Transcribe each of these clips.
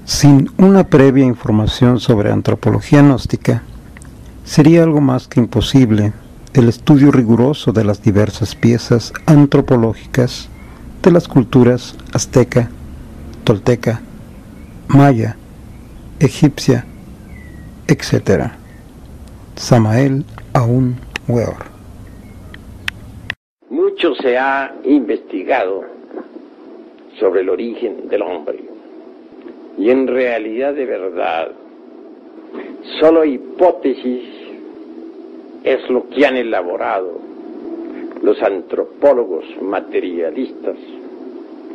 Sin una previa información sobre antropología gnóstica, sería algo más que imposible el estudio riguroso de las diversas piezas antropológicas de las culturas azteca, tolteca, maya, egipcia, etc. Samael Aun Weor. Mucho se ha investigado sobre el origen del hombre y en realidad de verdad solo hipótesis es lo que han elaborado los antropólogos materialistas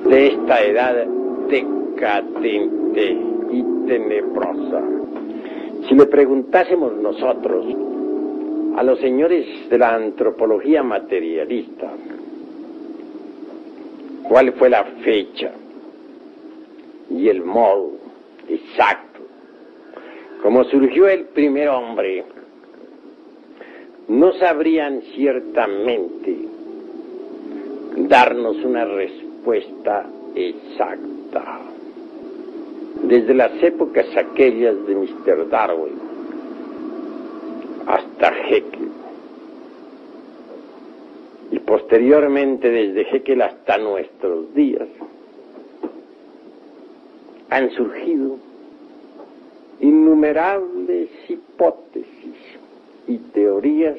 de esta edad decadente y tenebrosa. Si le preguntásemos nosotros a los señores de la antropología materialista cuál fue la fecha y el modo exacto como surgió el primer hombre, no sabrían ciertamente darnos una respuesta exacta. Desde las épocas aquellas de Mr. Darwin hasta Haeckel, y posteriormente desde Haeckel hasta nuestros días, han surgido innumerables hipótesis y teorías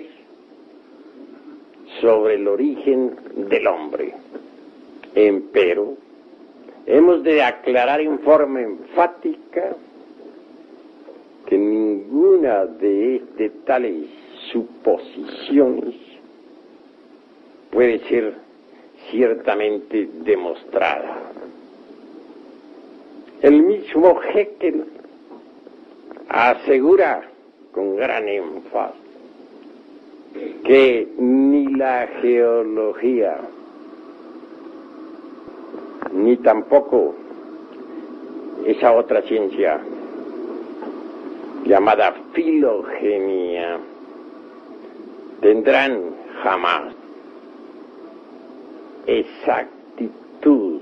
sobre el origen del hombre. Empero, hemos de aclarar en forma enfática que ninguna de tales suposiciones puede ser ciertamente demostrada. El mismo Haeckel asegura con gran énfasis que ni la geología ni tampoco esa otra ciencia llamada filogenia tendrán jamás exactitud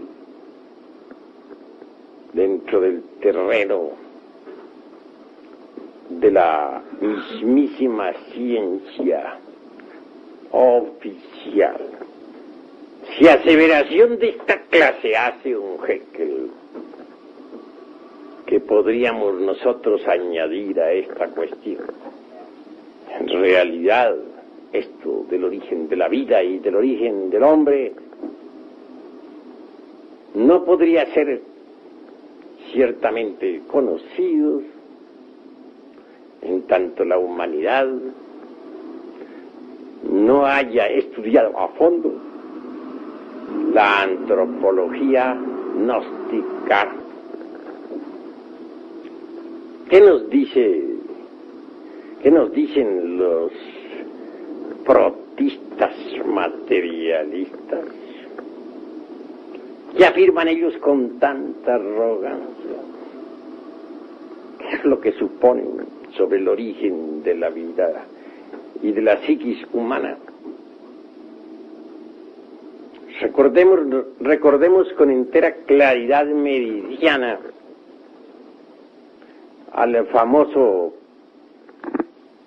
dentro del terreno de la mismísima ciencia oficial. Si aseveración de esta clase hace un Haeckel, ¿qué podríamos nosotros añadir a esta cuestión? En realidad, esto del origen de la vida y del origen del hombre no podría ser ciertamente conocidos en tanto la humanidad no haya estudiado a fondo la antropología gnóstica. ¿Qué nos dicen los protistas materialistas? ¿Qué afirman ellos con tanta arrogancia? ¿Qué es lo que suponen sobre el origen de la vida y de la psiquis humana? Recordemos con entera claridad meridiana al famoso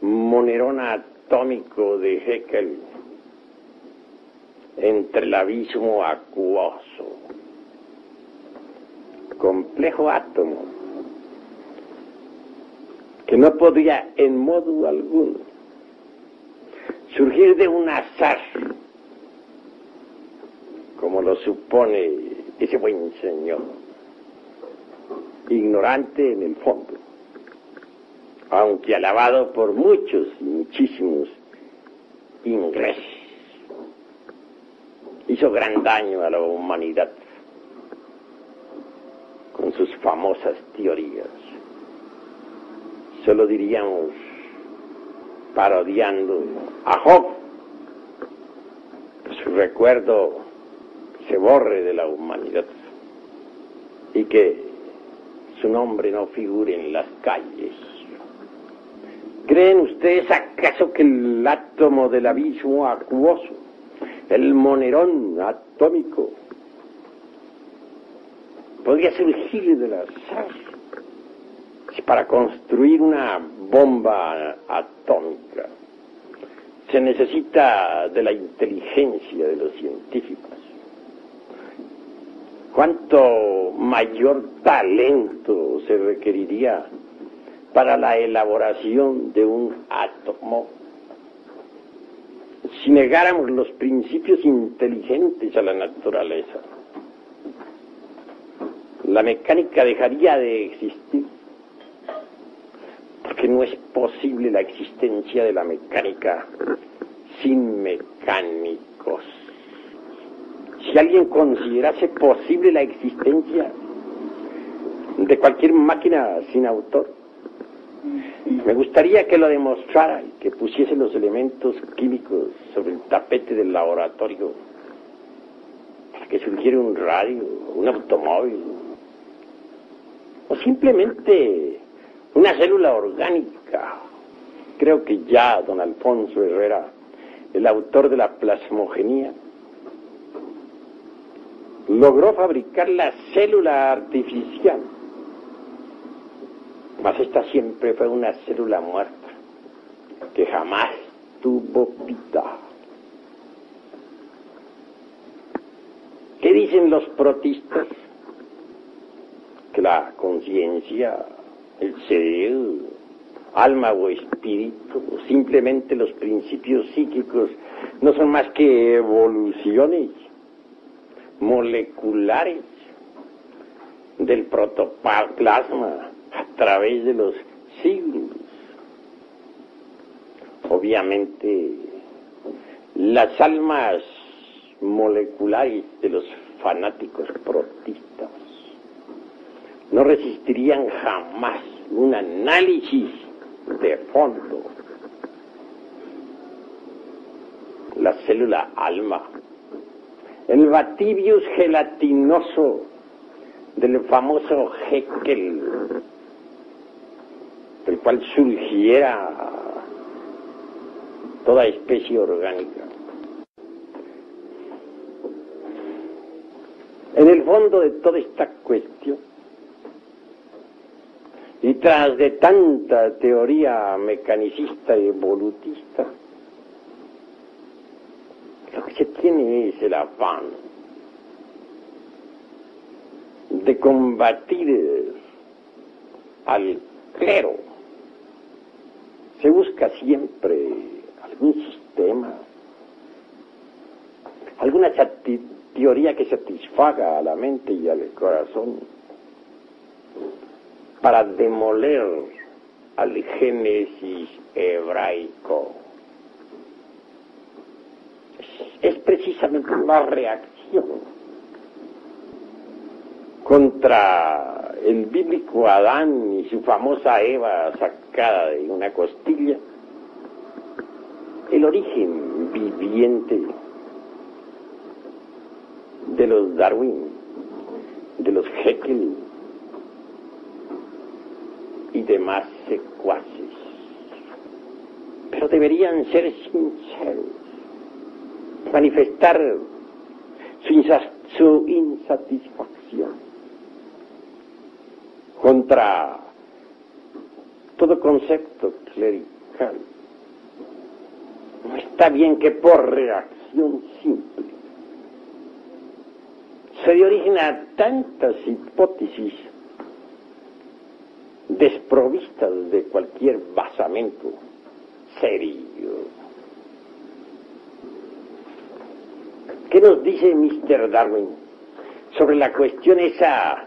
monerón atómico de Haeckel entre el abismo acuoso, complejo átomo que no podía en modo alguno surgir de un azar, como lo supone ese buen señor, ignorante en el fondo, aunque alabado por muchos y muchísimos ingleses. Hizo gran daño a la humanidad con sus famosas teorías. Solo diríamos, parodiando a Job, que su recuerdo se borre de la humanidad y que su nombre no figure en las calles. ¿Creen ustedes acaso que el átomo del abismo acuoso, el monerón atómico, podría surgir del azar? Si para construir una bomba atómica se necesita de la inteligencia de los científicos, ¿cuánto mayor talento se requeriría para la elaboración de un átomo? Si negáramos los principios inteligentes a la naturaleza, la mecánica dejaría de existir, porque no es posible la existencia de la mecánica sin mecánicos. Si alguien considerase posible la existencia de cualquier máquina sin autor, me gustaría que lo demostrara y que pusiese los elementos químicos sobre el tapete del laboratorio para que surgiera un radio, un automóvil, o simplemente una célula orgánica. Creo que ya don Alfonso Herrera, el autor de la plasmogenía, logró fabricar la célula artificial, mas esta siempre fue una célula muerta, que jamás tuvo vida. ¿Qué dicen los protistas? Que la conciencia, el cerebro, alma o espíritu, o simplemente los principios psíquicos, no son más que evoluciones moleculares del protoplasma a través de los siglos. Obviamente, las almas moleculares de los fanáticos protistas no resistirían jamás un análisis de fondo. La célula alma, el batibius gelatinoso del famoso Haeckel, del cual surgiera toda especie orgánica. En el fondo de toda esta cuestión, y tras de tanta teoría mecanicista y evolutista, lo que se tiene es el afán de combatir al clero. Se busca siempre algún sistema, alguna teoría que satisfaga a la mente y al corazón para demoler al Génesis hebraico. Es precisamente una reacción contra el bíblico Adán y su famosa Eva sacada de una costilla, el origen viviente de los Darwin, de los Haeckel y demás secuaces. Pero deberían ser sinceros, manifestar su insatisfacción contra todo concepto clerical. No está bien que por reacción simple se dé origen a tantas hipótesis desprovistas de cualquier basamento serio. ¿Qué nos dice Mr. Darwin sobre la cuestión esa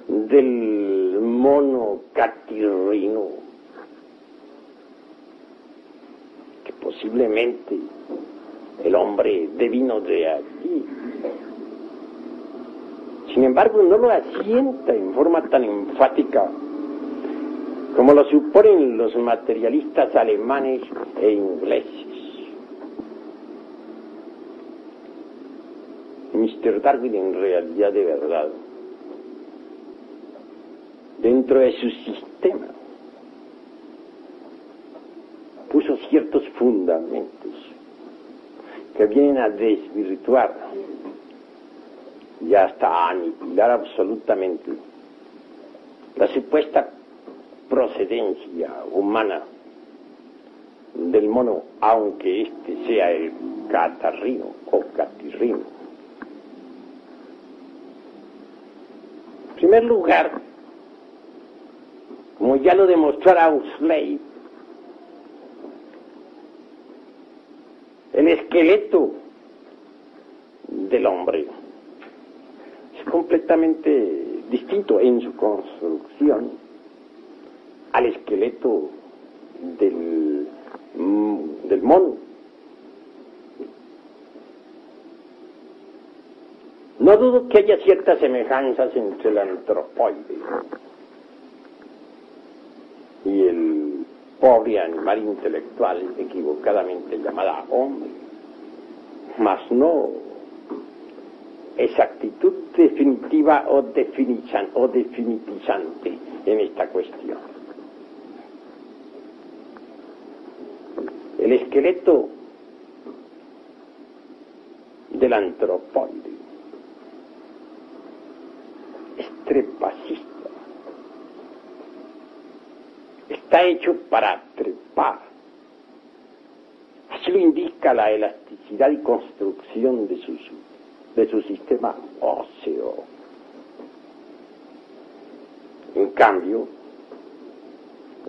del mono catirrino? Que posiblemente el hombre devino de allí. Sin embargo, no lo asienta en forma tan enfática como lo suponen los materialistas alemanes e ingleses. Mr. Darwin, en realidad, de verdad, dentro de su sistema, puso ciertos fundamentos que vienen a desvirtuar y hasta a aniquilar absolutamente la supuesta procedencia humana del mono, aunque este sea el catarrino o catirrino. En primer lugar, como ya lo demostrara Huxley, el esqueleto del hombre es completamente distinto en su construcción al esqueleto del mono. No dudo que haya ciertas semejanzas entre el antropoide y el pobre animal intelectual equivocadamente llamada hombre, mas no exactitud definitiva o definitizante en esta cuestión. El esqueleto del antropoide es trepacista. Está hecho para trepar. Así lo indica la elasticidad y construcción de su sistema óseo. En cambio,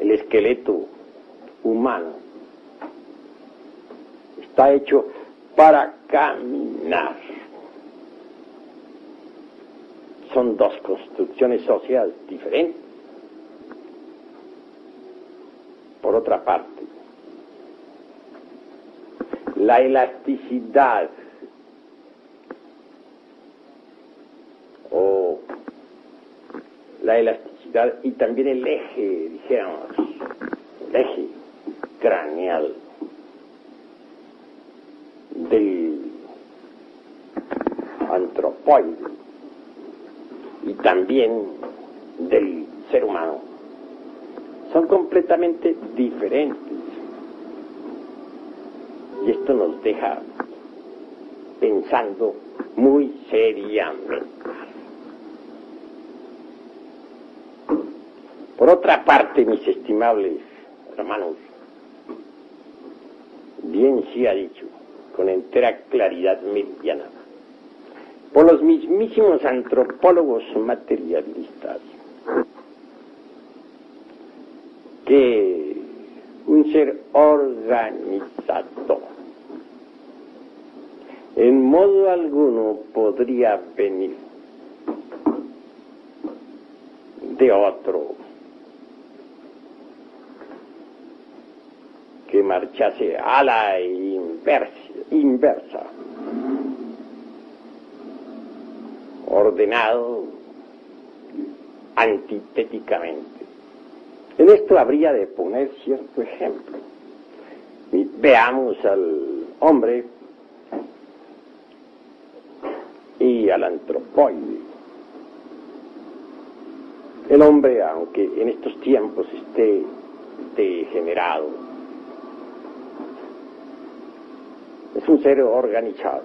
el esqueleto humano está hecho para caminar. Son dos construcciones óseas diferentes. Por otra parte, la elasticidad y también el eje, dijéramos, el eje craneal del antropoide y también del ser humano son completamente diferentes, y esto nos deja pensando muy seriamente. Por otra parte, mis estimables hermanos, bien se ha dicho con entera claridad meridiana por los mismísimos antropólogos materialistas que un ser organizado en modo alguno podría venir de otro que marchase a la inversa, ordenado antitéticamente. En esto habría de poner cierto ejemplo. Veamos al hombre y al antropoide. El hombre, aunque en estos tiempos esté degenerado, es un ser organizado.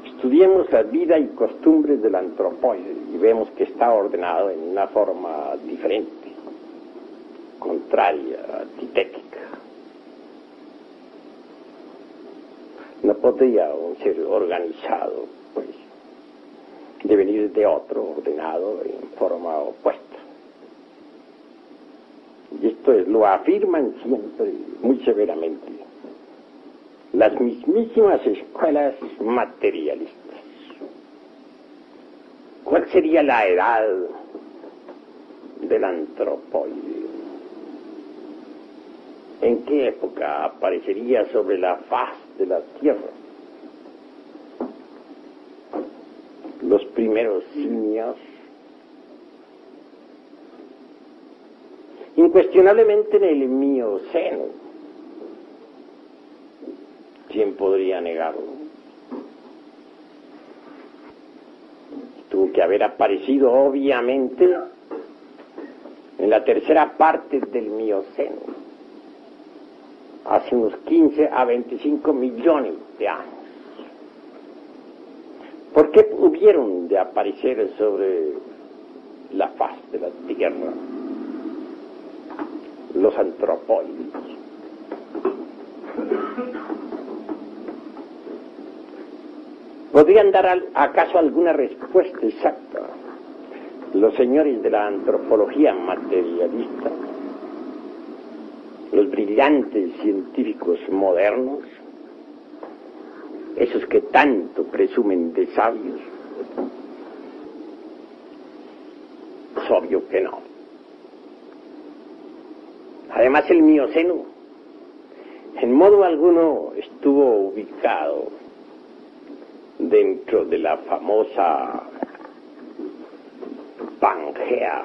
Estudiemos la vida y costumbres del antropoide y vemos que está ordenado en una forma diferente, contraria, antitética. No podría un ser organizado, pues, devenir de otro ordenado en forma opuesta. Y esto lo afirman siempre, muy severamente, las mismísimas escuelas materialistas. ¿Cuál sería la edad del antropoide? ¿En qué época aparecería sobre la faz de la Tierra? Los primeros simios. Incuestionablemente en el Mioceno. ¿Quién podría negarlo? Tuvo que haber aparecido obviamente en la tercera parte del Mioceno, hace unos 15 a 25 millones de años. ¿Por qué hubieron de aparecer sobre la faz de la Tierra antropólogos. ¿Podrían dar acaso alguna respuesta exacta los señores de la antropología materialista, los brillantes científicos modernos, esos que tanto presumen de sabios? Es obvio que no. Además, el Mioceno en modo alguno estuvo ubicado dentro de la famosa Pangea,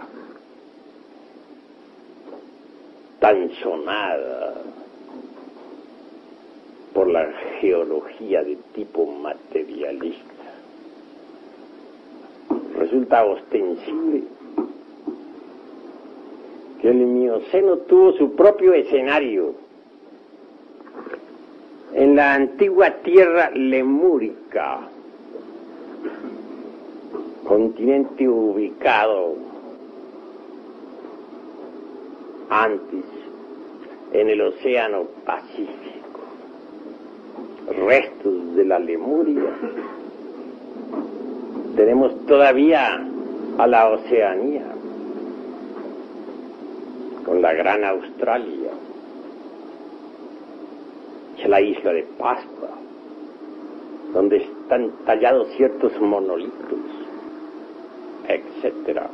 tan sonada por la geología de tipo materialista. Resulta ostensible que el Mioceno tuvo su propio escenario en la antigua tierra lemúrica, continente ubicado antes en el Océano Pacífico, restos de la Lemuria. Tenemos todavía a la Oceanía, con la Gran Australia, y la isla de Pascua, donde están tallados ciertos monolitos, etcétera.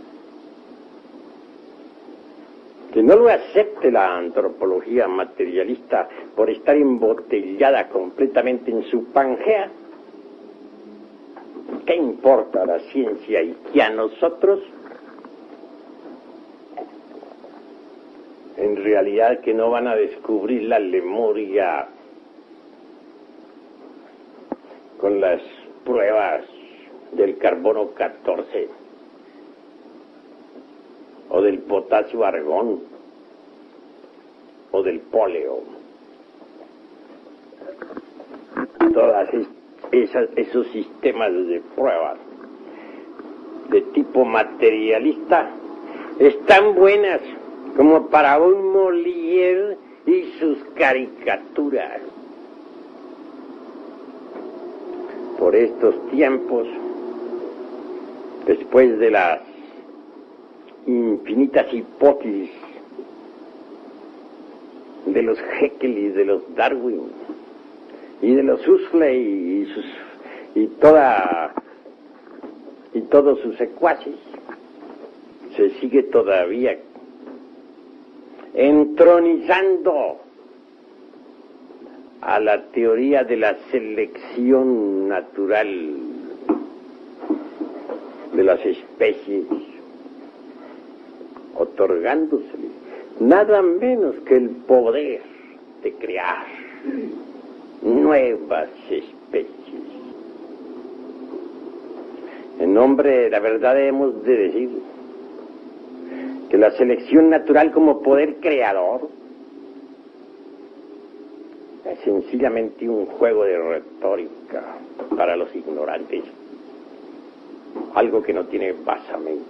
Que no lo acepte la antropología materialista por estar embotellada completamente en su Pangea. ¿Qué importa a la ciencia y que a nosotros? En realidad que no van a descubrir la Lemuria con las pruebas del carbono 14 o del potasio argón o del póleo. Todas esos sistemas de pruebas de tipo materialista están buenas como para un Molière y sus caricaturas. Por estos tiempos, después de las infinitas hipótesis de los Haeckel y de los Darwin y de los Huxley y todos sus secuaces, se sigue todavía entronizando a la teoría de la selección natural de las especies, otorgándosele nada menos que el poder de crear nuevas especies. En nombre de la verdad hemos de decir que la selección natural como poder creador es sencillamente un juego de retórica para los ignorantes, algo que no tiene basamentos.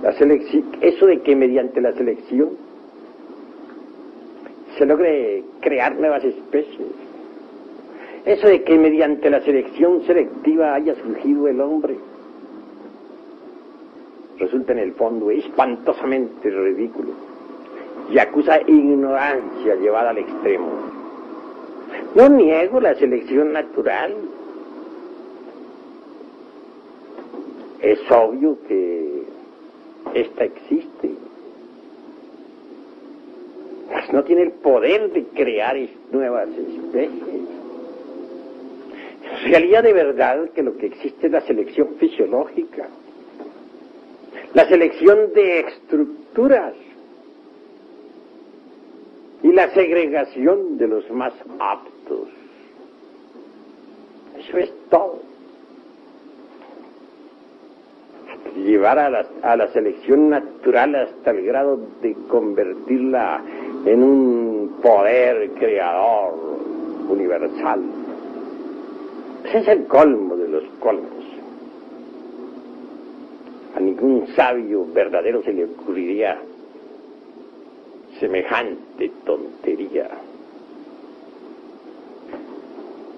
La selección, eso de que mediante la selección se logre crear nuevas especies, eso de que mediante la selección selectiva haya surgido el hombre, resulta en el fondo espantosamente ridículo y acusa ignorancia llevada al extremo. No niego la selección natural. Es obvio que esta existe. Mas no tiene el poder de crear nuevas especies. En realidad, de verdad, que lo que existe es la selección fisiológica, la selección de estructuras y la segregación de los más aptos. Eso es todo. Llevar a la selección natural hasta el grado de convertirla en un poder creador universal. Ese es el colmo de los colmos. ningún sabio verdadero se le ocurriría semejante tontería.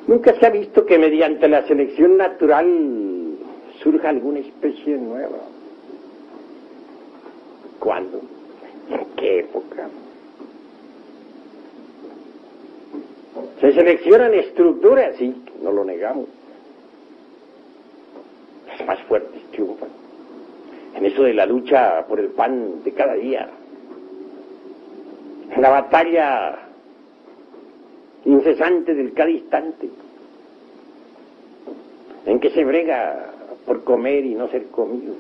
Nunca se ha visto que mediante la selección natural surja alguna especie nueva. ¿Cuándo? ¿En qué época? Se seleccionan estructuras, sí, no lo negamos. Las más fuertes triunfan. En eso de la lucha por el pan de cada día. En la batalla incesante del cada instante. En que se brega por comer y no ser comido.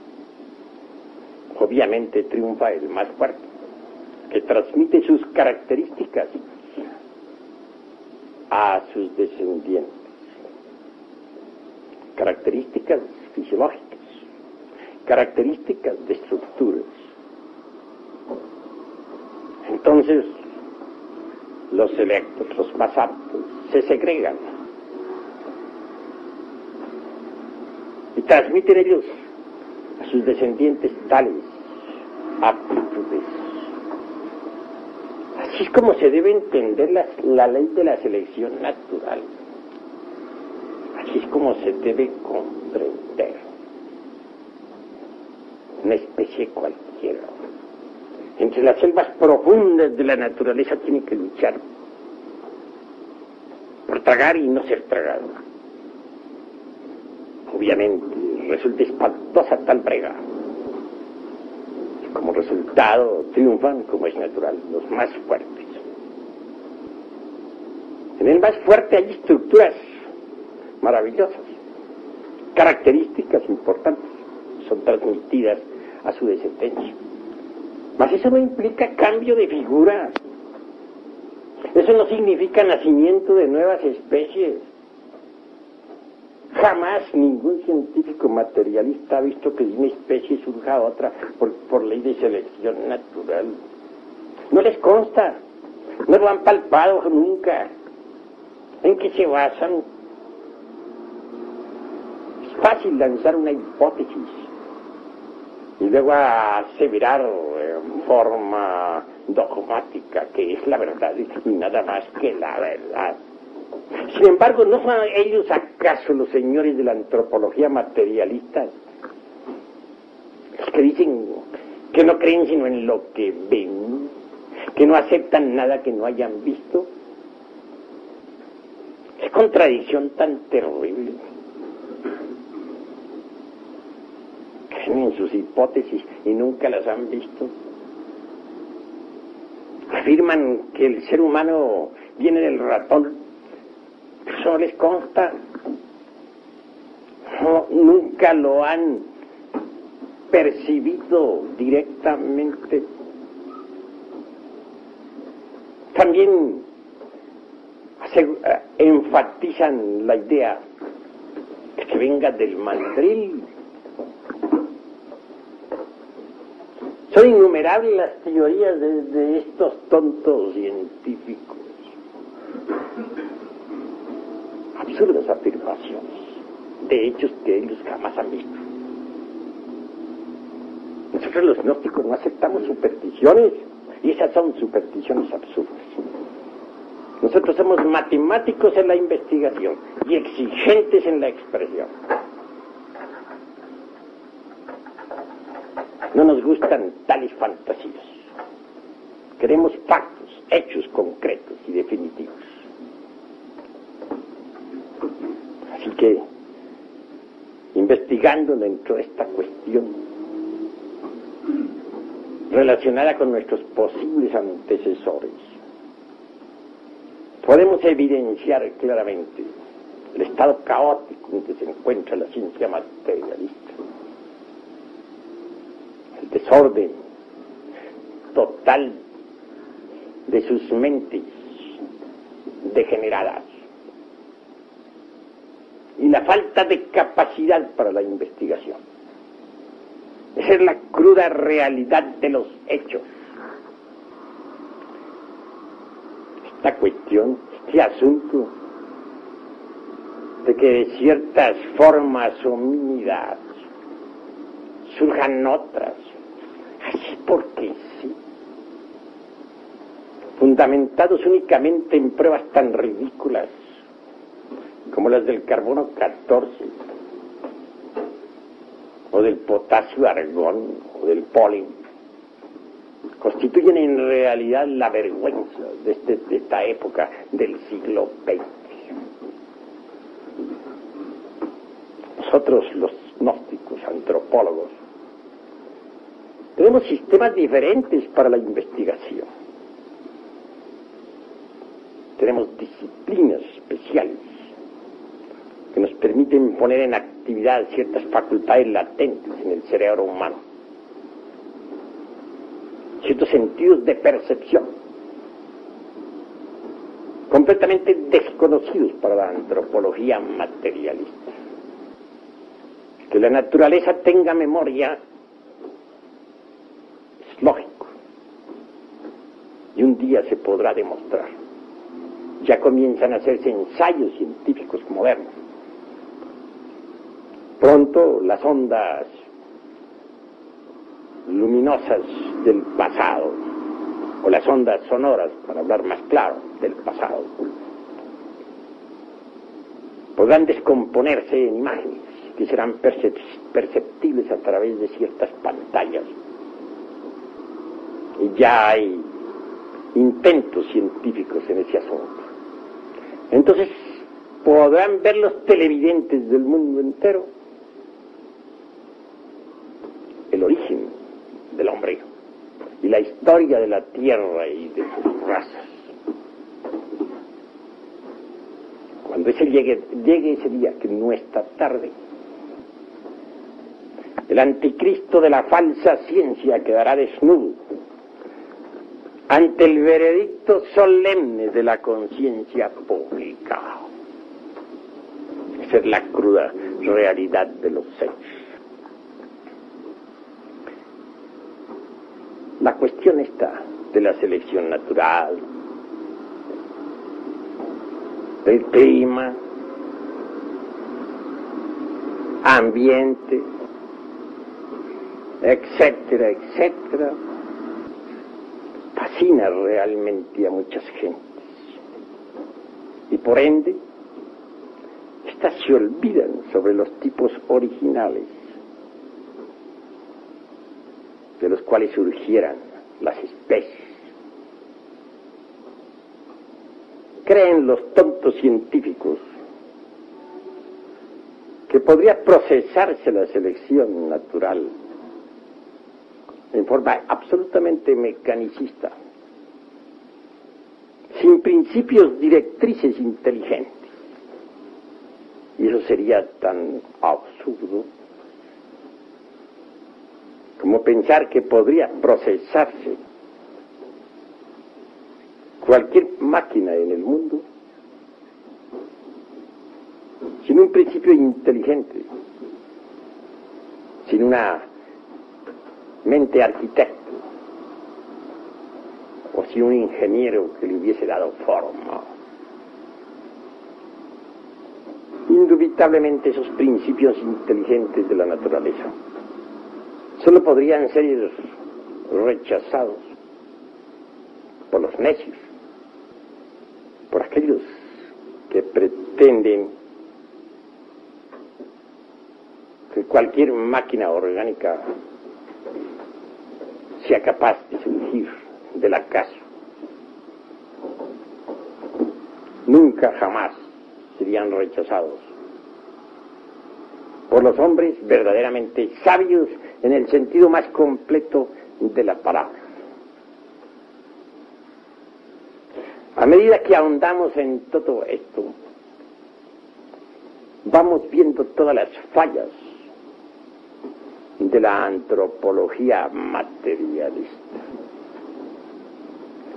Obviamente triunfa el más fuerte, que transmite sus características a sus descendientes. Características fisiológicas, características de estructuras. Entonces, los selectos, los más aptos, se segregan y transmiten ellos a sus descendientes tales aptitudes. Así es como se debe entender la ley de la selección natural. Así es como se debe comprender. Una especie cualquiera, entre las selvas profundas de la naturaleza, tiene que luchar por tragar y no ser tragado. Obviamente resulta espantosa tal brega. Como resultado triunfan, como es natural, los más fuertes. En el más fuerte hay estructuras maravillosas, características importantes, son transmitidas a su descendencia. Mas eso no implica cambio de figura. Eso no significa nacimiento de nuevas especies. Jamás ningún científico materialista ha visto que de una especie surja otra por ley de selección natural. No les consta, no lo han palpado nunca. ¿En qué se basan? Es fácil lanzar una hipótesis y luego aseverar en forma dogmática que es la verdad y nada más que la verdad. Sin embargo, ¿no son ellos acaso los señores de la antropología materialista? Los que dicen que no creen sino en lo que ven, que no aceptan nada que no hayan visto. Qué contradicción tan terrible. Creen en sus hipótesis y nunca las han visto. Afirman que el ser humano viene del ratón. Eso no les consta. No, nunca lo han percibido directamente. También enfatizan la idea de que venga del mandril. Son innumerables las teorías de estos tontos científicos. Absurdas afirmaciones de hechos que ellos jamás han visto. Nosotros los gnósticos no aceptamos supersticiones, y esas son supersticiones absurdas. Nosotros somos matemáticos en la investigación y exigentes en la expresión. No nos gustan tales fantasías. Queremos factos, hechos concretos y definitivos. Así que, investigando dentro de esta cuestión relacionada con nuestros posibles antecesores, podemos evidenciar claramente el estado caótico en que se encuentra la ciencia materialista, el desorden total de sus mentes degeneradas y la falta de capacidad para la investigación. Esa es la cruda realidad de los hechos. Esta cuestión, este asunto de que ciertas formas homínidas surjan otras, así porque sí, fundamentados únicamente en pruebas tan ridículas como las del carbono 14, o del potasio argón, o del polen, constituyen en realidad la vergüenza de esta época del siglo XX. Nosotros, los gnósticos, antropólogos, tenemos sistemas diferentes para la investigación. Tenemos disciplinas especiales que nos permiten poner en actividad ciertas facultades latentes en el cerebro humano, ciertos sentidos de percepción, completamente desconocidos para la antropología materialista. Que la naturaleza tenga memoria es lógico, y un día se podrá demostrar. Ya comienzan a hacerse ensayos científicos modernos. Pronto las ondas luminosas del pasado, o las ondas sonoras, para hablar más claro, del pasado, podrán descomponerse en imágenes que serán perceptibles a través de ciertas pantallas. Y ya hay intentos científicos en ese asunto. Entonces podrán ver los televidentes del mundo entero el origen del hombre y la historia de la tierra y de sus razas. Cuando llegue ese día, que no está tarde, el anticristo de la falsa ciencia quedará desnudo ante el veredicto solemne de la conciencia pública. Esa es la cruda realidad de los hechos. La cuestión está de la selección natural, del clima, ambiente, etcétera, etcétera, fascina realmente a muchas gentes. Y por ende, estas se olvidan sobre los tipos originales de los cuales surgieran las especies. Creen los tontos científicos que podría procesarse la selección natural en forma absolutamente mecanicista, sin principios directrices inteligentes. Y eso sería tan absurdo como pensar que podría procesarse cualquier máquina en el mundo sin un principio inteligente, sin una mente arquitecto, o sin un ingeniero que le hubiese dado forma. Indubitablemente esos principios inteligentes de la naturaleza solo podrían ser rechazados por los necios, por aquellos que pretenden que cualquier máquina orgánica sea capaz de surgir del acaso. Nunca jamás serían rechazados por los hombres verdaderamente sabios en el sentido más completo de la palabra. A medida que ahondamos en todo esto, vamos viendo todas las fallas de la antropología materialista.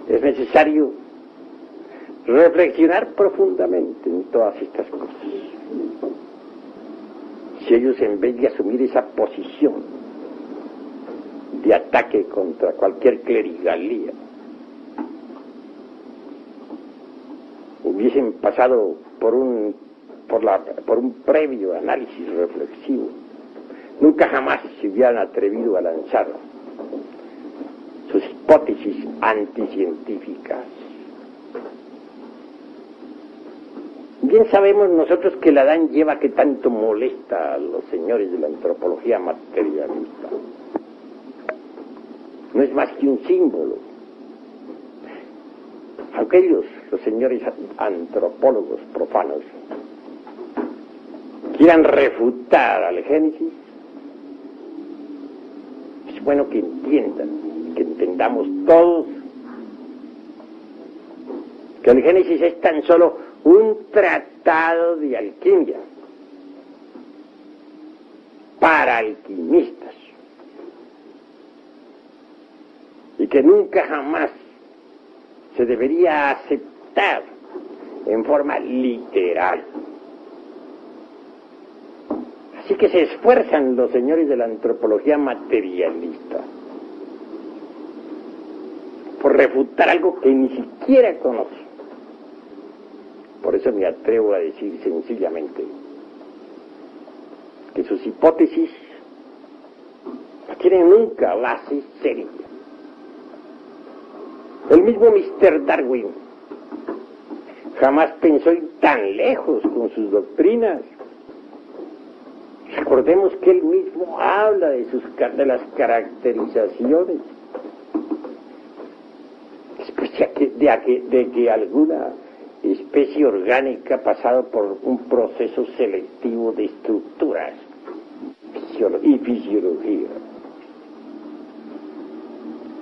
Es necesario reflexionar profundamente en todas estas cosas. Si ellos, en vez de asumir esa posición de ataque contra cualquier clerigalía, hubiesen pasado por un previo análisis reflexivo nunca jamás se hubieran atrevido a lanzar sus hipótesis anticientíficas. Bien sabemos nosotros que la Adán y Eva que tanto molesta a los señores de la antropología materialista no es más que un símbolo. Aquellos, los señores antropólogos profanos, quieran refutar al Génesis, es bueno que entiendan, que entendamos todos, que el Génesis es tan solo un tratado de alquimia para alquimistas y que nunca jamás se debería aceptar en forma literal. Así que se esfuerzan los señores de la antropología materialista por refutar algo que ni siquiera conocen. Por eso me atrevo a decir sencillamente que sus hipótesis no tienen nunca base seria. El mismo Mr. Darwin jamás pensó ir tan lejos con sus doctrinas. Recordemos que él mismo habla de las caracterizaciones. Después de que alguna especie orgánica ha pasado por un proceso selectivo de estructuras y fisiología.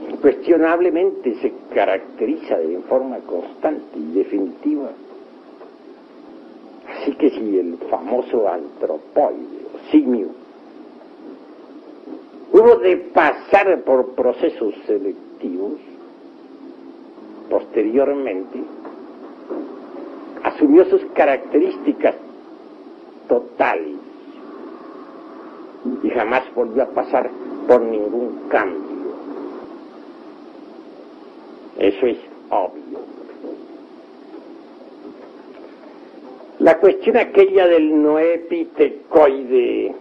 Incuestionablemente se caracteriza de forma constante y definitiva. Así que si el famoso antropoide o simio hubo de pasar por procesos selectivos, posteriormente asumió sus características totales y jamás volvió a pasar por ningún cambio. Eso es obvio. La cuestión aquella del noepitecoide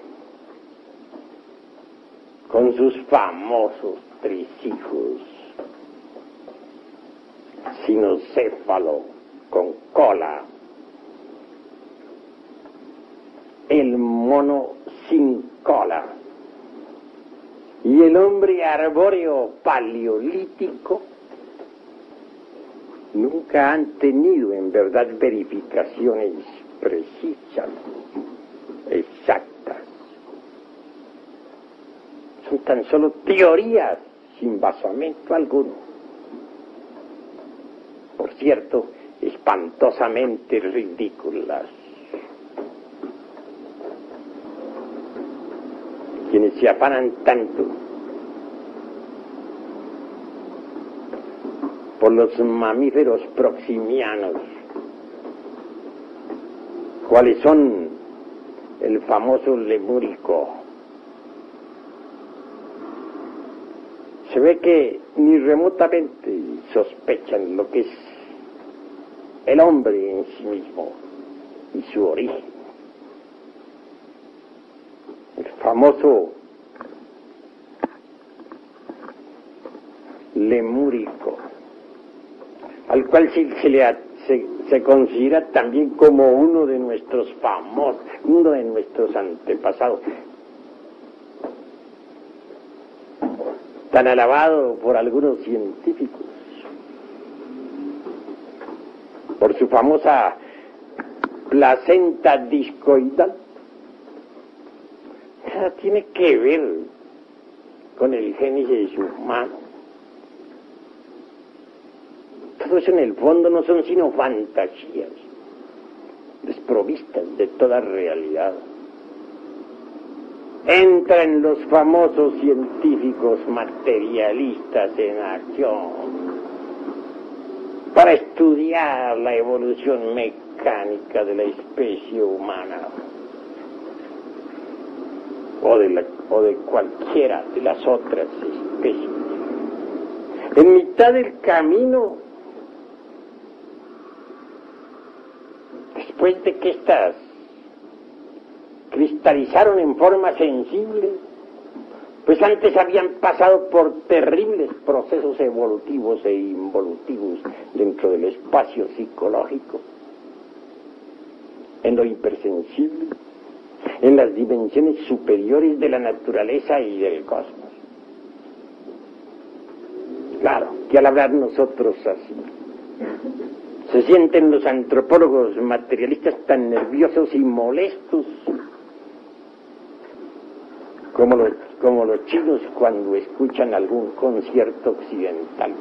con sus famosos 3 hijos, sinocéfalo con cola, el mono sin cola y el hombre arbóreo paleolítico, nunca han tenido en verdad verificaciones precisas, exactas. Son tan solo teorías sin basamento alguno. Por cierto, espantosamente ridículas. Quienes se afanan tanto por los mamíferos proximianos, cuáles son el famoso lemúrico, se ve que ni remotamente sospechan lo que es el hombre en sí mismo y su origen. El famoso lemúrico, al cual se considera también como uno de nuestros antepasados, tan alabado por algunos científicos, por su famosa placenta discoidal. Nada tiene que ver con el génesis humano. Todo eso en el fondo no son sino fantasías, desprovistas de toda realidad. Entran los famosos científicos materialistas en acción para estudiar la evolución mecánica de la especie humana o de cualquiera de las otras especies. En mitad del camino, después de que estas cristalizaron en forma sensible, pues antes habían pasado por terribles procesos evolutivos e involutivos dentro del espacio psicológico, en lo hipersensible, en las dimensiones superiores de la naturaleza y del cosmos. Claro, que al hablar nosotros así, se sienten los antropólogos materialistas tan nerviosos y molestos como los chinos cuando escuchan algún concierto occidental.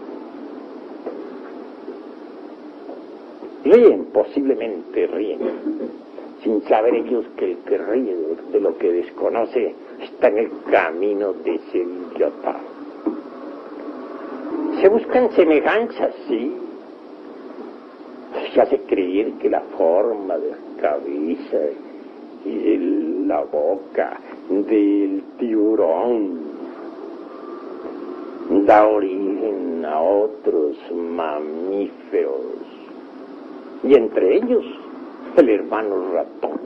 Ríen, posiblemente ríen, sin saber ellos que el que ríe de lo que desconoce está en el camino de ser idiota. Se buscan semejanzas, sí. Se hace creer que la forma de la cabeza y de la boca del tiburón da origen a otros mamíferos, y entre ellos el hermano ratón.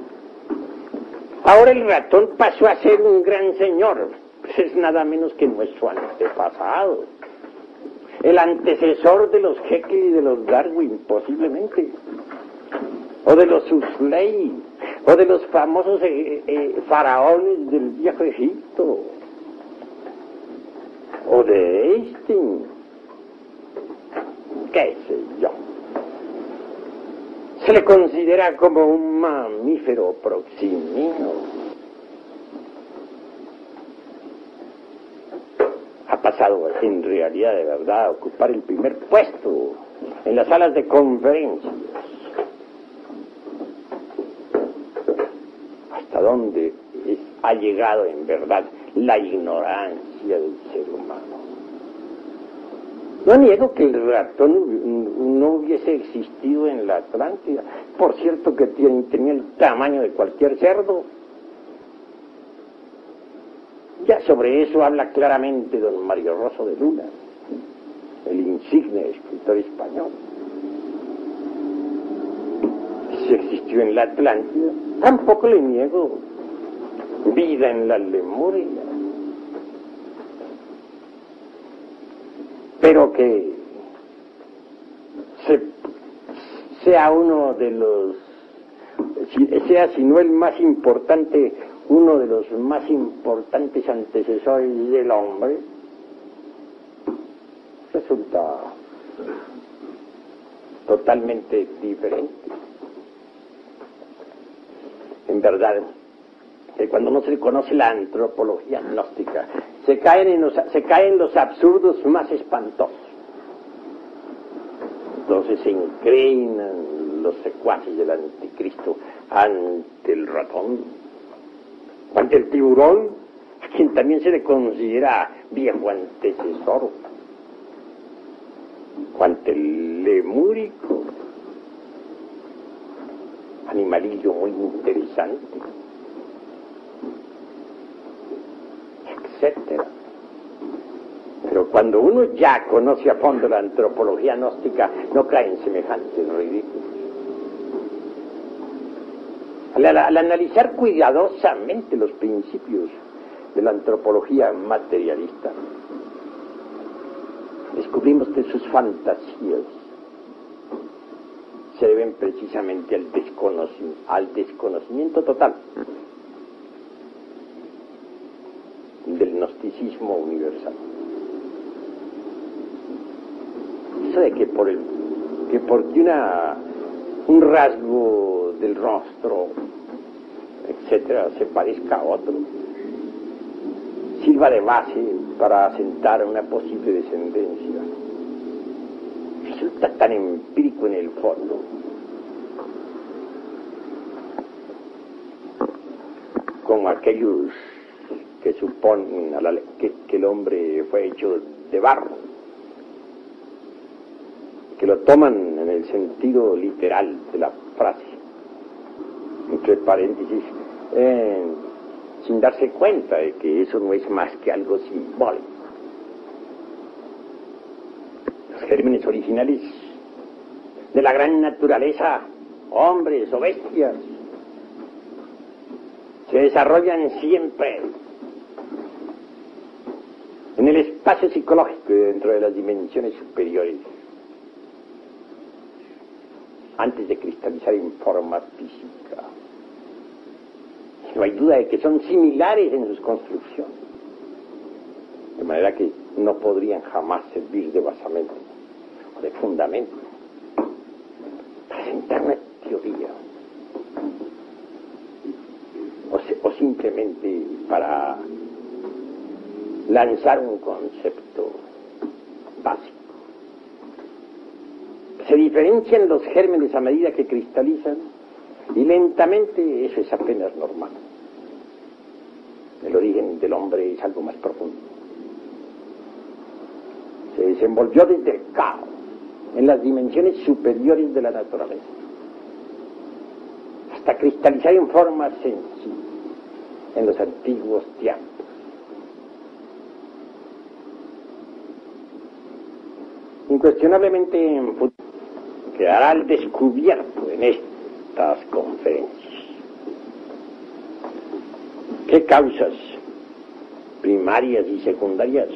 Ahora el ratón pasó a ser un gran señor, pues es nada menos que nuestro antepasado, el antecesor de los Jekyll y de los Darwin, posiblemente, o de los Huxley, o de los famosos faraones del viejo Egipto, o de Einstein, qué sé yo. Se le considera como un mamífero proximino. Ha pasado en realidad de verdad a ocupar el primer puesto en las salas de conferencias. ¿Hasta dónde ha llegado en verdad la ignorancia del ser humano? No niego que el ratón no hubiese existido en la Atlántida. Por cierto que tenía el tamaño de cualquier cerdo. Ya sobre eso habla claramente don Mario Rosso de Luna, el insigne escritor español. Si existió en la Atlántida, tampoco le niego vida en la Lemuria. Pero que sea uno de los, sea si no el más importante, uno de los más importantes antecesores del hombre, resulta totalmente diferente. En verdad, que cuando no se conoce la antropología gnóstica, se caen los absurdos más espantosos. Entonces se inclinan los secuaces del anticristo ante el ratón, ante el tiburón, a quien también se le considera viejo antecesor, ante el lemúrico, animalillo muy interesante, etcétera. Pero cuando uno ya conoce a fondo la antropología gnóstica, no cae en semejantes ridículos. Al analizar cuidadosamente los principios de la antropología materialista, descubrimos que sus fantasías se deben precisamente al desconocimiento total del gnosticismo universal. Eso de que porque un rasgo del rostro, etcétera, se parezca a otro, sirva de base para asentar una posible descendencia, resulta tan empírico en el fondo como aquellos que suponen que el hombre fue hecho de barro, que lo toman en el sentido literal de la frase, entre paréntesis, sin darse cuenta de que eso no es más que algo simbólico. Los gérmenes originales de la gran naturaleza, hombres o bestias, se desarrollan siempre en el espacio psicológico y dentro de las dimensiones superiores, antes de cristalizar en forma física. No hay duda de que son similares en sus construcciones, de manera que no podrían jamás servir de basamento o de fundamento para sentar una teoría, o simplemente para lanzar un concepto básico. Se diferencian los gérmenes a medida que cristalizan y lentamente eso es apenas normal. El origen del hombre es algo más profundo. Se desenvolvió desde el caos en las dimensiones superiores de la naturaleza hasta cristalizar en forma sencilla en los antiguos tiempos. Incuestionablemente en futuro quedará al descubierto en estas conferencias qué causas primarias y secundarias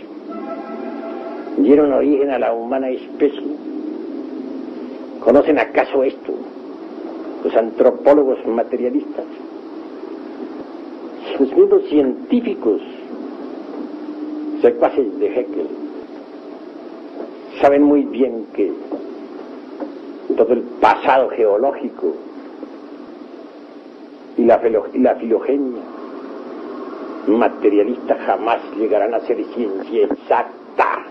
dieron origen a la humana especie. ¿Conocen acaso esto los antropólogos materialistas? Los mismos científicos secuaces de Haeckel saben muy bien que todo el pasado geológico y la filogenia materialista jamás llegarán a ser ciencia exacta.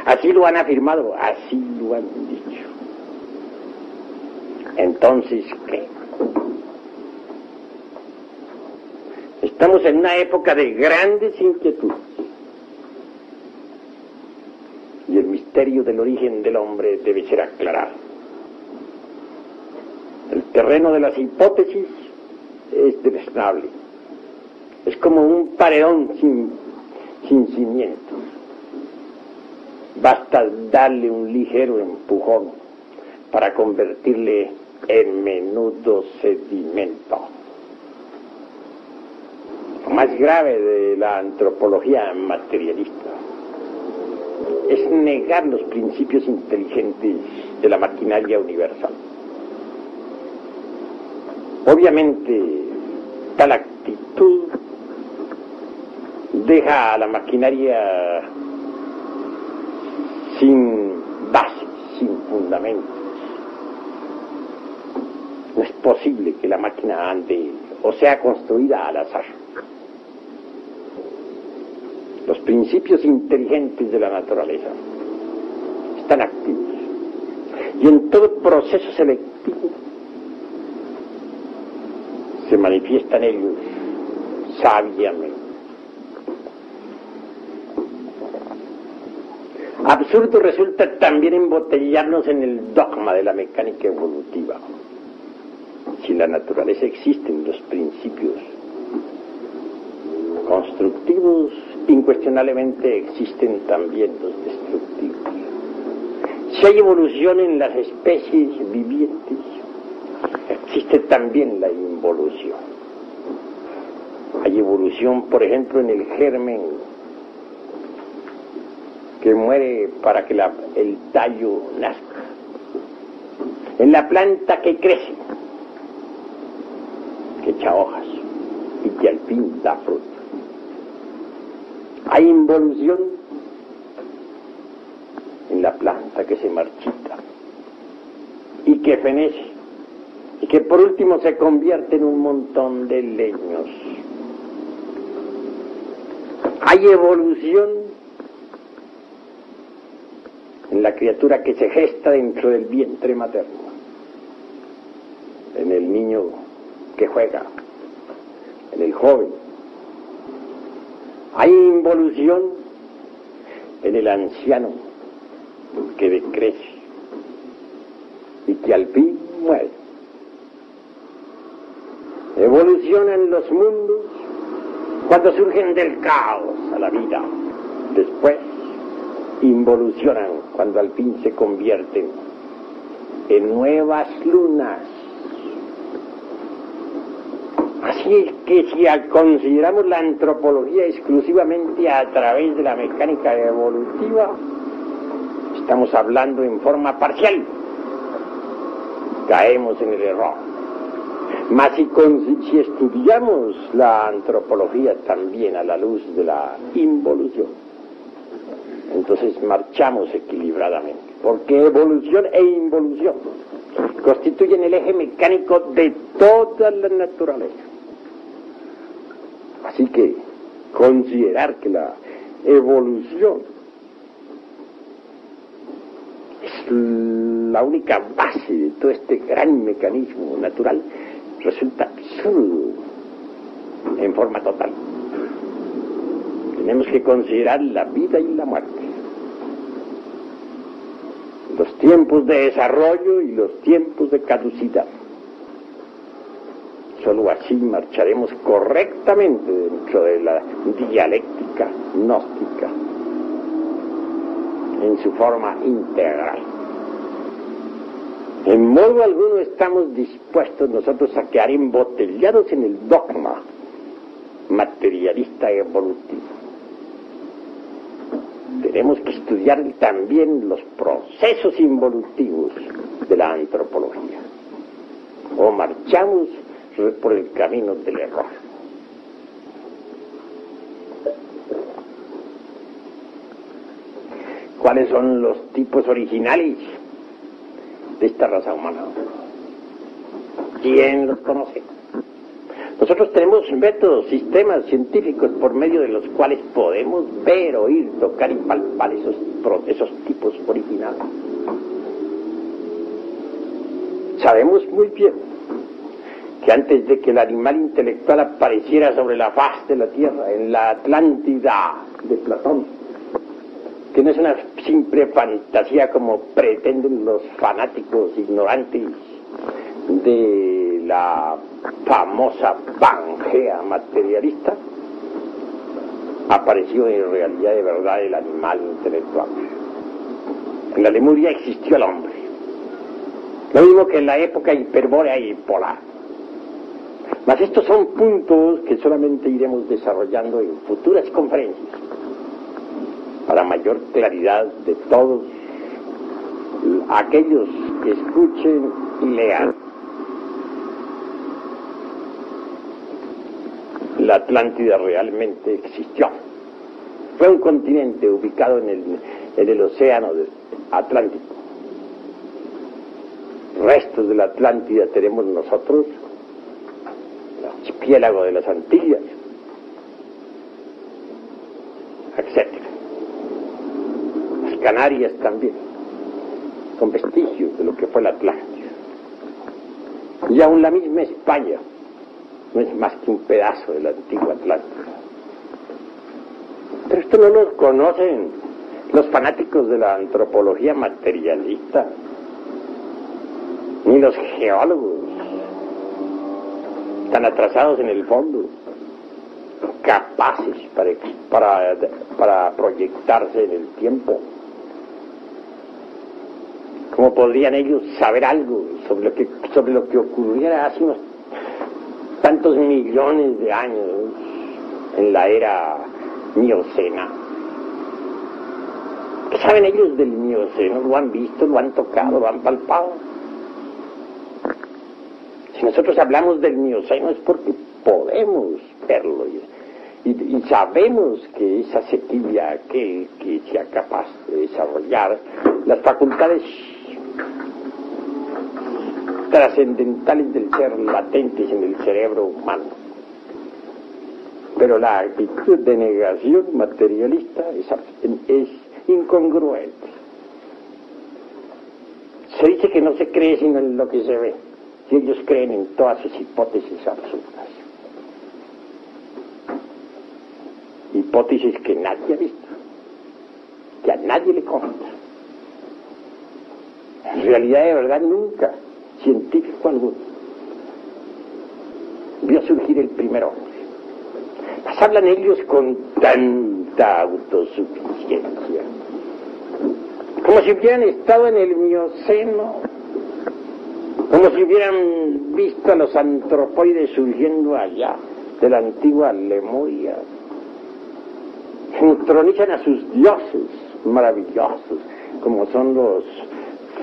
Así lo han afirmado, así lo han dicho. Entonces, ¿qué? Estamos en una época de grandes inquietudes y el misterio del origen del hombre debe ser aclarado. El terreno de las hipótesis es deleznable. Es como un paredón sin cimientos. Basta darle un ligero empujón para convertirle en menudo sedimento. Lo más grave de la antropología materialista es negar los principios inteligentes de la maquinaria universal. Obviamente, tal actitud deja a la maquinaria sin base, sin fundamentos. No es posible que la máquina ande o sea construida al azar. Los principios inteligentes de la naturaleza están activos y en todo proceso selectivo se manifiestan ellos sabiamente. Absurdo resulta también embotellarnos en el dogma de la mecánica evolutiva. Si en la naturaleza existen los principios constructivos, incuestionablemente existen también los destructivos. Si hay evolución en las especies vivientes, existe también la involución. Hay evolución, por ejemplo, en el germen que muere para que el tallo nazca, en la planta que crece, que echa hojas y que al fin da fruto. Hay involución en la planta que se marchita y que fenece y que por último se convierte en un montón de leños. Hay evolución en la criatura que se gesta dentro del vientre materno, en el niño que juega, en el joven. Hay involución en el anciano que decrece y que al fin muere. Evolucionan los mundos cuando surgen del caos a la vida. Después involucionan cuando al fin se convierten en nuevas lunas. Así Así es que si consideramos la antropología exclusivamente a través de la mecánica evolutiva, estamos hablando en forma parcial. Caemos en el error. Mas si estudiamos la antropología también a la luz de la involución, entonces marchamos equilibradamente, porque evolución e involución constituyen el eje mecánico de toda la naturaleza. Así que considerar que la evolución es la única base de todo este gran mecanismo natural resulta absurdo en forma total. Tenemos que considerar la vida y la muerte, los tiempos de desarrollo y los tiempos de caducidad. Solo así marcharemos correctamente dentro de la dialéctica gnóstica en su forma integral. En modo alguno estamos dispuestos nosotros a quedar embotellados en el dogma materialista evolutivo. Tenemos que estudiar también los procesos involutivos de la antropología, o marchamos por el camino del error. ¿Cuáles son los tipos originales de esta raza humana? ¿Quién los conoce? Nosotros tenemos métodos, sistemas científicos por medio de los cuales podemos ver, oír, tocar y palpar esos tipos originales. Sabemos muy bien que antes de que el animal intelectual apareciera sobre la faz de la Tierra, en la Atlántida de Platón, que no es una simple fantasía como pretenden los fanáticos ignorantes de la famosa Pangea materialista, apareció en realidad de verdad el animal intelectual. En la Lemuria existió el hombre, lo mismo que en la época hiperbórea y polar. Mas estos son puntos que solamente iremos desarrollando en futuras conferencias, para mayor claridad de todos aquellos que escuchen y lean. La Atlántida realmente existió. Fue un continente ubicado en el océano Atlántico. Restos de la Atlántida tenemos nosotros, el archipiélago de las Antillas, etc. Las Canarias también son vestigios de lo que fue la Atlántida. Y aún la misma España no es más que un pedazo de la antigua Atlántida. Pero esto no lo conocen los fanáticos de la antropología materialista, ni los geólogos, tan atrasados en el fondo, capaces para proyectarse en el tiempo. ¿Cómo podrían ellos saber algo sobre lo que ocurriera hace unos tantos millones de años en la era miocena? ¿Qué saben ellos del mioceno? ¿Lo han visto, lo han tocado, lo han palpado? Si nosotros hablamos del mioceno es porque podemos verlo y sabemos que es asequible a aquel que sea capaz de desarrollar las facultades trascendentales del ser latentes en el cerebro humano. Pero la actitud de negación materialista es incongruente. Se dice que no se cree sino en lo que se ve, y ellos creen en todas sus hipótesis absurdas. Hipótesis que nadie ha visto, que a nadie le consta. En realidad, de verdad, nunca científico alguno vio surgir el primer hombre. Mas hablan ellos con tanta autosuficiencia, como si hubieran estado en el mioceno como si hubieran visto a los antropoides surgiendo allá, de la antigua Lemuria. Entronizan a sus dioses maravillosos, como son los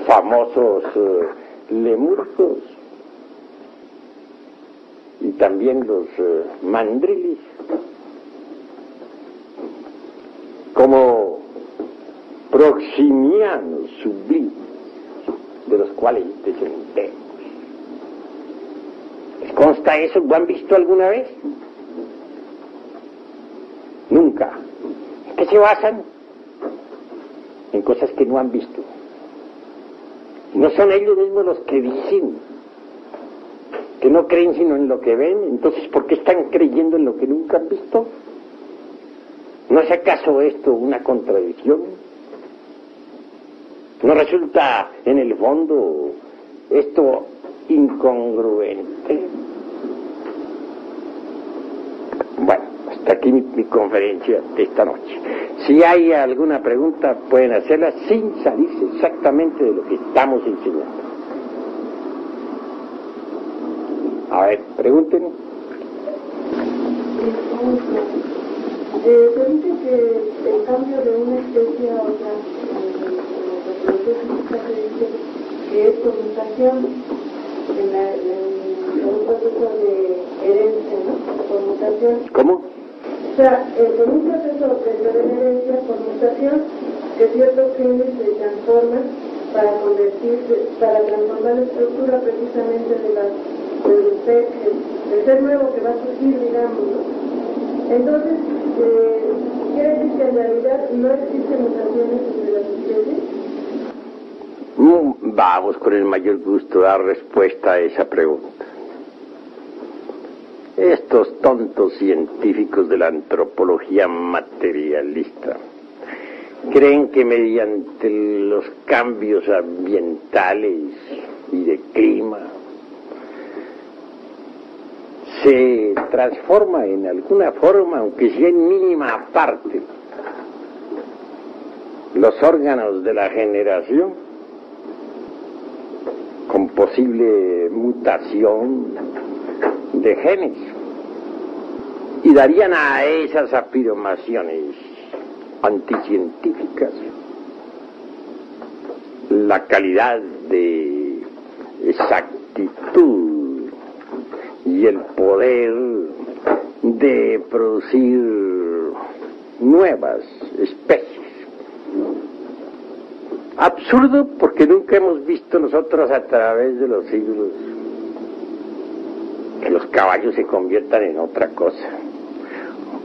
famosos lemurgos y también los mandriles, como proximianos sublimes, de los cuales descendemos. ¿Les consta eso? ¿Lo han visto alguna vez? Nunca. ¿En qué se basan? En cosas que no han visto. ¿No son ellos mismos los que dicen que no creen sino en lo que ven? Entonces, ¿por qué están creyendo en lo que nunca han visto? ¿No es acaso esto una contradicción? ¿No resulta en el fondo esto incongruente? Bueno, hasta aquí mi conferencia de esta noche. Si hay alguna pregunta, pueden hacerla sin salirse exactamente de lo que estamos enseñando. A ver, pregunten. Se dice que el cambio de una especie a otra, en la física se dice que es por mutación, en un proceso de herencia, ¿no? Por mutación. ¿Cómo? O sea, en un proceso de herencia por mutación, que ciertos genes se transforman para transformar la estructura precisamente del ser nuevo que va a surgir, digamos, ¿no? Entonces, quiere decir que en realidad no existen mutaciones entre las especies. Vamos con el mayor gusto a dar respuesta a esa pregunta. Estos tontos científicos de la antropología materialista creen que mediante los cambios ambientales y de clima se transforma en alguna forma, aunque sea en mínima parte, los órganos de la generación con posible mutación de genes, y darían a esas afirmaciones anticientíficas la calidad de exactitud y el poder de producir nuevas especies. Absurdo, porque nunca hemos visto nosotros a través de los siglos que los caballos se conviertan en otra cosa,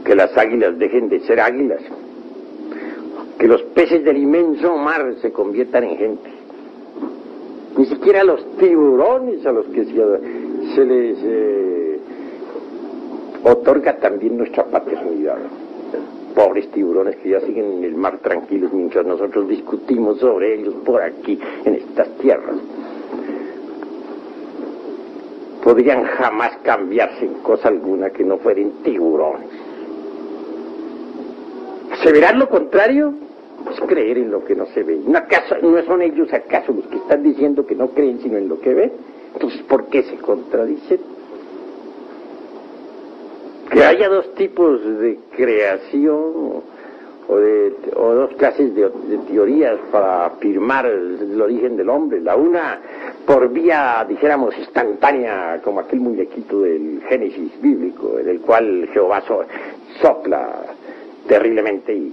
que las águilas dejen de ser águilas, que los peces del inmenso mar se conviertan en gente. Ni siquiera los tiburones, a los que se les otorga también nuestra paternidad. Pobres tiburones que ya siguen en el mar tranquilos mientras nosotros discutimos sobre ellos por aquí, en estas tierras. Podrían jamás cambiarse en cosa alguna que no fueran tiburones. ¿Aseverar lo contrario? Es creer en lo que no se ve. ¿No son ellos acaso los que están diciendo que no creen sino en lo que ven? Entonces, ¿por qué se contradicen? Que haya dos tipos de creación o dos clases de teorías para afirmar el origen del hombre. La una por vía, dijéramos, instantánea, como aquel muñequito del Génesis bíblico, en el cual Jehová sopla terriblemente,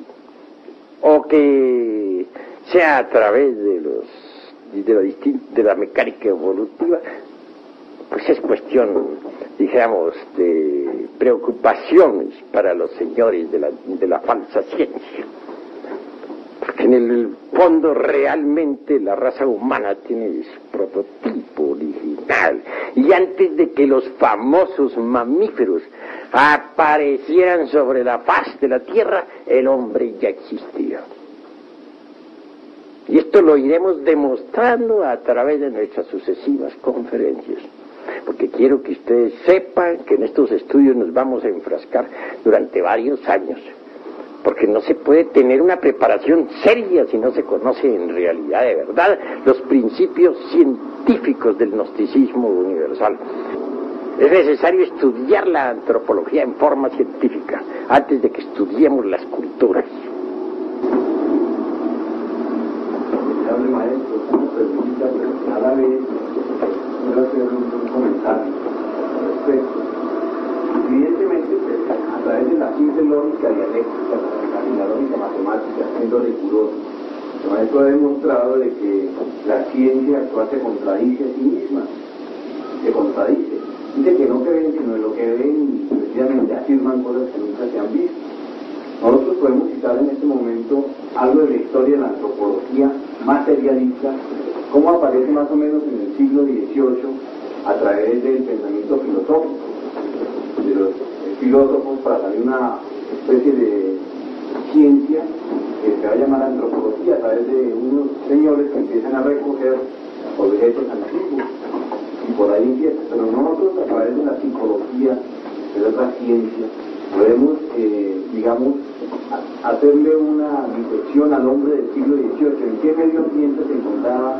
o que sea a través de la mecánica evolutiva. Pues es cuestión, dijéramos, de preocupaciones para los señores de la falsa ciencia. Porque en el fondo realmente la raza humana tiene su prototipo original. Y antes de que los famosos mamíferos aparecieran sobre la faz de la Tierra, el hombre ya existía. Y esto lo iremos demostrando a través de nuestras sucesivas conferencias. Porque quiero que ustedes sepan que en estos estudios nos vamos a enfrascar durante varios años porque no se puede tener una preparación seria si no se conoce en realidad de verdad los principios científicos del gnosticismo universal. Es necesario estudiar la antropología en forma científica antes de que estudiemos las culturas. Honorable maestro, una pregunta, pero cada vez quiero hacer un comentario al respecto. Evidentemente, a través de la ciencia lógica dialéctica, la lógica matemática, siendo riguroso, el maestro ha demostrado de que la ciencia actual se contradice a sí misma, se contradice. Dice que no creen, sino en lo que ven, y precisamente afirman cosas que nunca se han visto. Nosotros podemos citar en este momento algo de la historia de la antropología materialista, cómo aparece más o menos en el siglo XVIII a través del pensamiento filosófico, de los filósofos, para salir una especie de ciencia que se va a llamar antropología, a través de unos señores que empiezan a recoger objetos antiguos, y por ahí empieza. Pero nosotros, a través de la psicología, de otra ciencia, podemos, digamos, hacerle una disección al hombre del siglo XVIII, en qué medio ambiente se encontraba,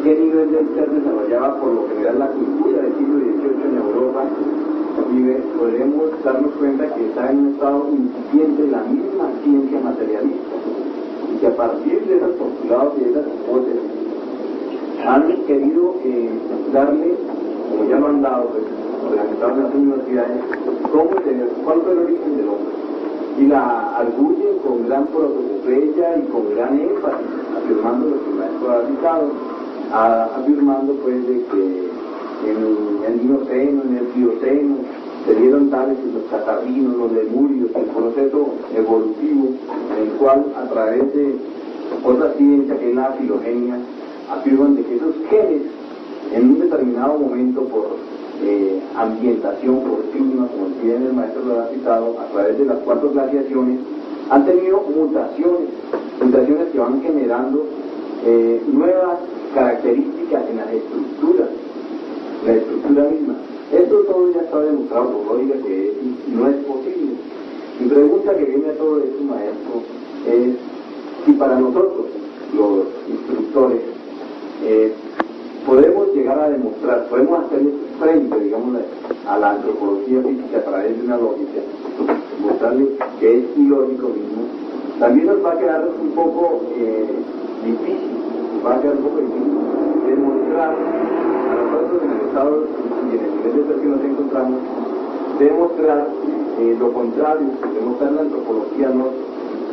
qué nivel del ser desarrollaba por lo general la cultura del siglo XVIII en Europa, y podremos darnos cuenta que está en un estado incipiente la misma ciencia materialista, y que a partir de esos postulados y de esas hipótesis han querido darle, como ya lo han dado, pues, organizados en las universidades, cuál fue el origen del hombre, y la arguyen con gran prosopopea y con gran énfasis, afirmando lo que el maestro ha citado, afirmando pues de que en el Mioceno, en el Plioceno, se dieron tales los catarrinos, los lemurios, el proceso evolutivo en el cual a través de otra ciencia que es la filogenia, afirman de que esos genes en un determinado momento por ambientación, por clima, como bien el maestro lo ha citado, a través de las 4 glaciaciones, han tenido mutaciones que van generando nuevas características en las estructuras, la estructura misma. Esto todo ya está demostrado por lógica que no es posible. Mi pregunta que viene a todo esto, maestro, es si para nosotros, los instructores, podemos llegar a demostrar, podemos hacerle frente, digamos, a la antropología física a través de una lógica, mostrarle que es ilógico mismo, también nos va a quedar un poco difícil, demostrar a nosotros en el estado y en el nivel de ser que nos encontramos, demostrar lo contrario, demostrar la antropología, ¿no?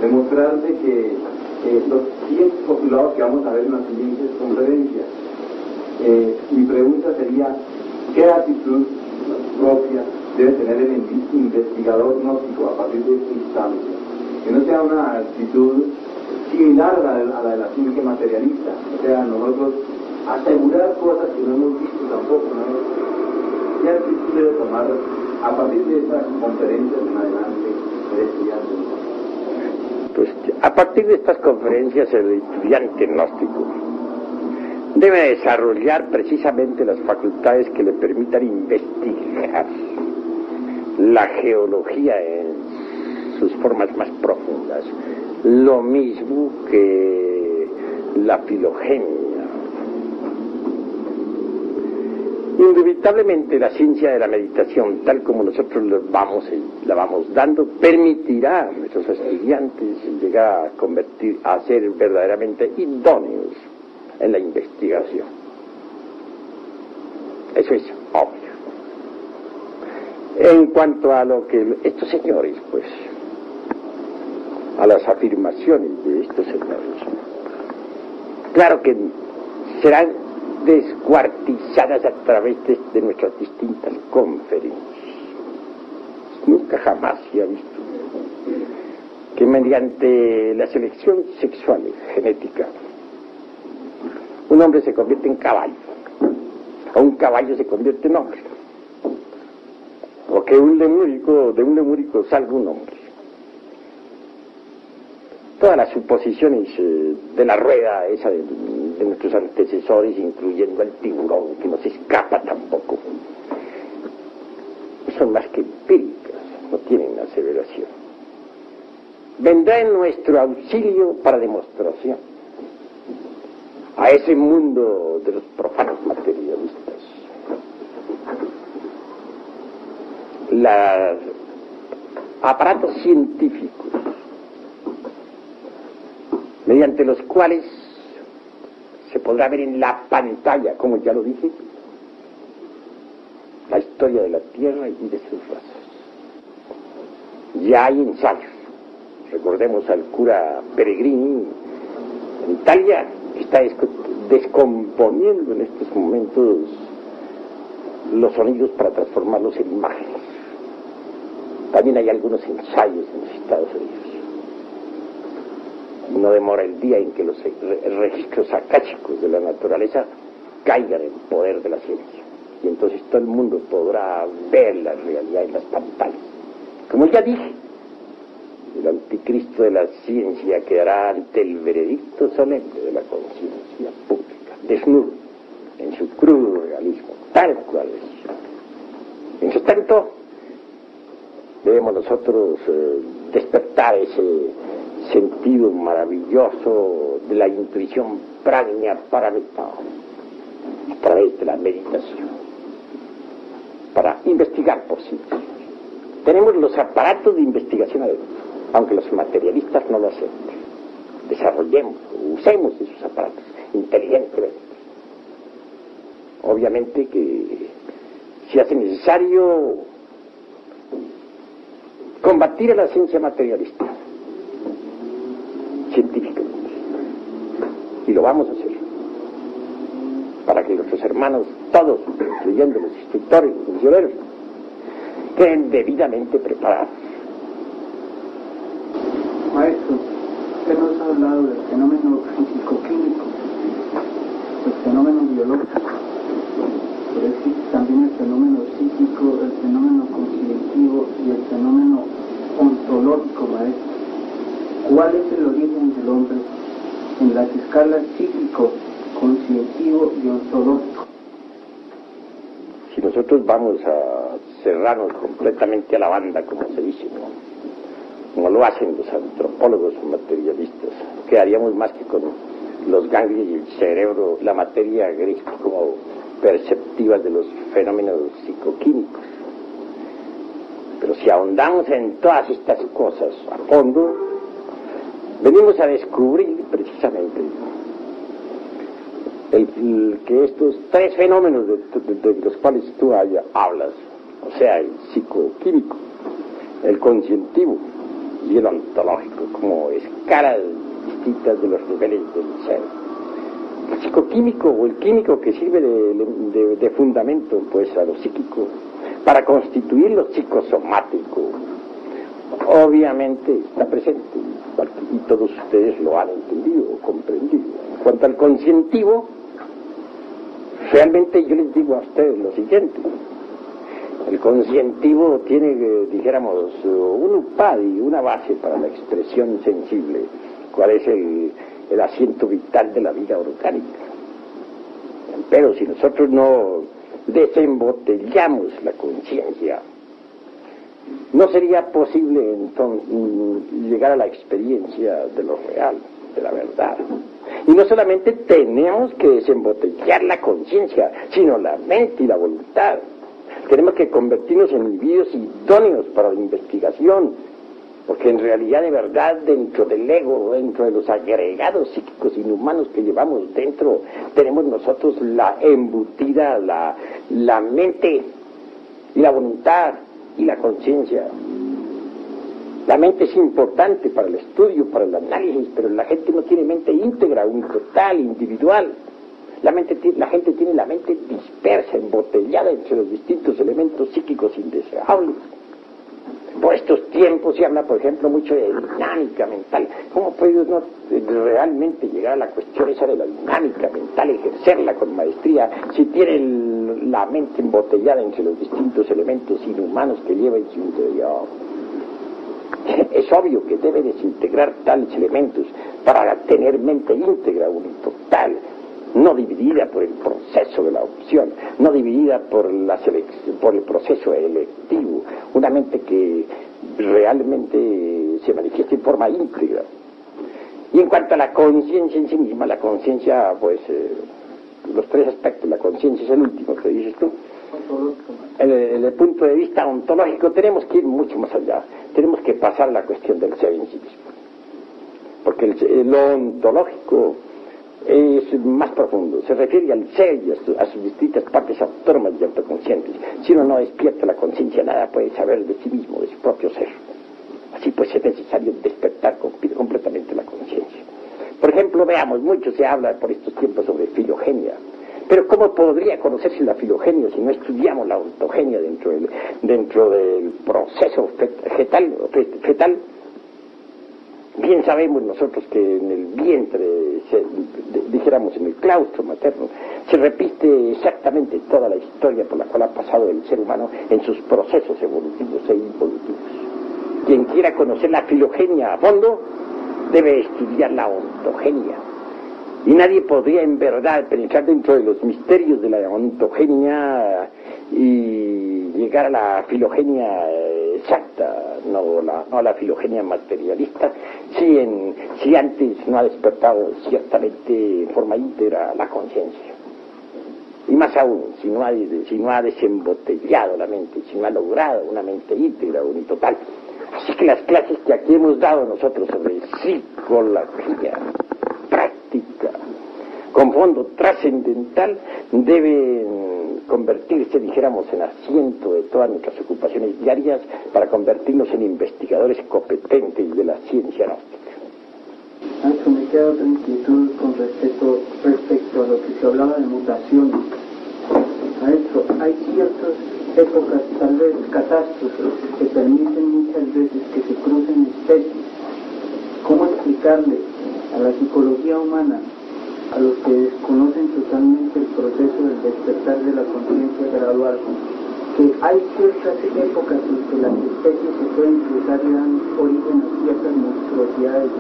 Demostrar de que los 100 postulados que vamos a ver en las siguientes conferencias, mi pregunta sería, ¿qué actitud propia debe tener el investigador gnóstico a partir de esta instancia? Que no sea una actitud similar a la de la ciencia materialista, o sea, nosotros asegurar cosas que no hemos visto tampoco, ¿no? ¿Qué actitud debe tomar a partir de estas conferencias en adelante el estudiante? Pues a partir de estas conferencias el estudiante gnóstico debe desarrollar precisamente las facultades que le permitan investigar la geología en sus formas más profundas, lo mismo que la filogenia. Indubitablemente la ciencia de la meditación, tal como nosotros la vamos dando, permitirá a nuestros estudiantes llegar a ser verdaderamente idóneos en la investigación. Eso es obvio. En cuanto a lo que estos señores, pues, a las afirmaciones de estos señores, claro que serán descuartizadas a través de nuestras distintas conferencias. Nunca jamás se ha visto que mediante la selección sexual genética un hombre se convierte en caballo, o un caballo se convierte en hombre, o que de un lemúrico salga un hombre. Todas las suposiciones de la rueda esa de nuestros antecesores, incluyendo el tiburón, que no se escapa tampoco, son más que empíricas, no tienen aseveración. vendrá en nuestro auxilio para demostración a ese mundo de los profanos materialistas. Los aparatos científicos mediante los cuales se podrá ver en la pantalla, como ya lo dije, la historia de la Tierra y de sus razas. Ya hay ensayos. Recordemos al cura Peregrini en Italia, que está descomponiendo en estos momentos los sonidos para transformarlos en imágenes. También hay algunos ensayos en los Estados Unidos. No demora el día en que los registros akáshicos de la naturaleza caigan en poder de la ciencia. Y entonces todo el mundo podrá ver la realidad en las pantallas. Como ya dije, el anticristo de la ciencia quedará ante el veredicto solemne de la conciencia pública, desnudo, en su crudo realismo, tal cual es. En su tanto, debemos nosotros despertar ese sentido maravilloso de la intuición pragnia parametal a través de la meditación para investigar por sí mismos. Tenemos los aparatos de investigación adentro, aunque los materialistas no lo acepten. Desarrollemos, usemos esos aparatos inteligentemente. Obviamente que se hace necesario combatir a la ciencia materialista científicamente, y lo vamos a hacer para que nuestros hermanos, todos, incluyendo los instructores, los misioneros, queden debidamente preparados. Maestro, usted nos ha hablado del fenómeno físico-químico, del fenómeno biológico, pero existe también el fenómeno psíquico, el fenómeno cognitivo y el fenómeno ontológico, maestro. ¿Cuál es el origen del hombre en las escalas psíquico, cognitivo y ontológico? Si nosotros vamos a cerrarnos completamente a la banda, como se dice, como lo hacen los antropólogos materialistas, quedaríamos más que con los ganglios y el cerebro, la materia gris, como perceptivas de los fenómenos psicoquímicos. Pero si ahondamos en todas estas cosas a fondo, venimos a descubrir precisamente que estos tres fenómenos de los cuales tú hablas, o sea, el psicoquímico, el conscientivo y el ontológico, como escalas distintas de los niveles del ser. El psicoquímico o el químico que sirve de fundamento pues a lo psíquico para constituir lo psicosomático, obviamente está presente y todos ustedes lo han entendido o comprendido. En cuanto al conscientivo, realmente yo les digo a ustedes lo siguiente: el conscientivo tiene, dijéramos, un upadi, una base para la expresión sensible, cuál es el asiento vital de la vida orgánica. Pero si nosotros no desembotellamos la conciencia, no sería posible entonces llegar a la experiencia de lo real, de la verdad. Y no solamente tenemos que desembotellar la conciencia, sino la mente y la voluntad. Tenemos que convertirnos en individuos idóneos para la investigación, porque en realidad, de verdad, dentro del ego, dentro de los agregados psíquicos inhumanos que llevamos dentro, tenemos nosotros la embutida, la mente y la voluntad y la conciencia. La mente es importante para el estudio, para el análisis, pero la gente no tiene mente íntegra, universal, individual. La gente tiene la mente dispersa, embotellada entre los distintos elementos psíquicos indeseables. Por estos tiempos se habla, por ejemplo, mucho de dinámica mental. ¿Cómo puede uno realmente llegar a la cuestión esa de la dinámica mental, ejercerla con maestría, si tiene la mente embotellada entre los distintos elementos inhumanos que lleva en su interior? Es obvio que debe desintegrar tales elementos para tener mente íntegra, total, no dividida por el proceso de la opción, no dividida por la selección, por el proceso electivo, una mente que realmente se manifiesta en forma íntegra. Y en cuanto a la conciencia en sí misma, la conciencia, pues, los tres aspectos, la conciencia es el último que dices tú. Desde el punto de vista ontológico tenemos que ir mucho más allá, tenemos que pasar la cuestión del ser en sí mismo. Porque lo ontológico es más profundo, se refiere al ser y a sus distintas partes autónomas y autoconscientes. Si uno no despierta la conciencia, nada puede saber de sí mismo, de su propio ser. Así pues es necesario despertar completamente la conciencia. Por ejemplo, veamos, mucho se habla por estos tiempos sobre filogenia. Pero ¿cómo podría conocerse la filogenia si no estudiamos la ontogenia dentro del proceso fetal? Bien sabemos nosotros que en el vientre, dijéramos en el claustro materno, se repite exactamente toda la historia por la cual ha pasado el ser humano en sus procesos evolutivos e involutivos. Quien quiera conocer la filogenia a fondo debe estudiar la ontogenia. Y nadie podría en verdad penetrar dentro de los misterios de la ontogenia y llegar a la filogenia exacta, no a la filogenia materialista, si antes no ha despertado ciertamente en forma íntegra la conciencia. Y más aún, si no ha desembotellado la mente, si no ha logrado una mente íntegra, unitotal. Así que las clases que aquí hemos dado nosotros sobre psicología práctica, con fondo trascendental, deben convertirse, dijéramos, en asiento de todas nuestras ocupaciones diarias para convertirnos en investigadores competentes de la ciencia gnóstica. Maestro, me queda otra inquietud con respecto a lo que se hablaba de mutaciones. Maestro, hay ciertas épocas, tal vez catástrofes, que permiten muchas veces que se crucen especies. ¿Cómo explicarle a la psicología humana, a los que desconocen totalmente el proceso del despertar de la conciencia gradual, que hay ciertas épocas en que las especies se pueden cruzar y dan origen a ciertas monstruosidades?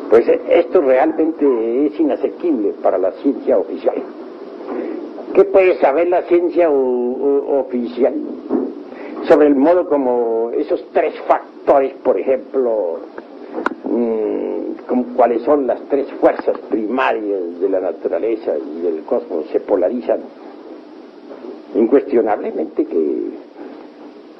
Pues esto realmente es inasequible para la ciencia oficial. ¿Qué puede saber la ciencia oficial sobre el modo como esos tres factores, por ejemplo, como cuáles son las tres fuerzas primarias de la naturaleza y del cosmos, se polarizan? Incuestionablemente que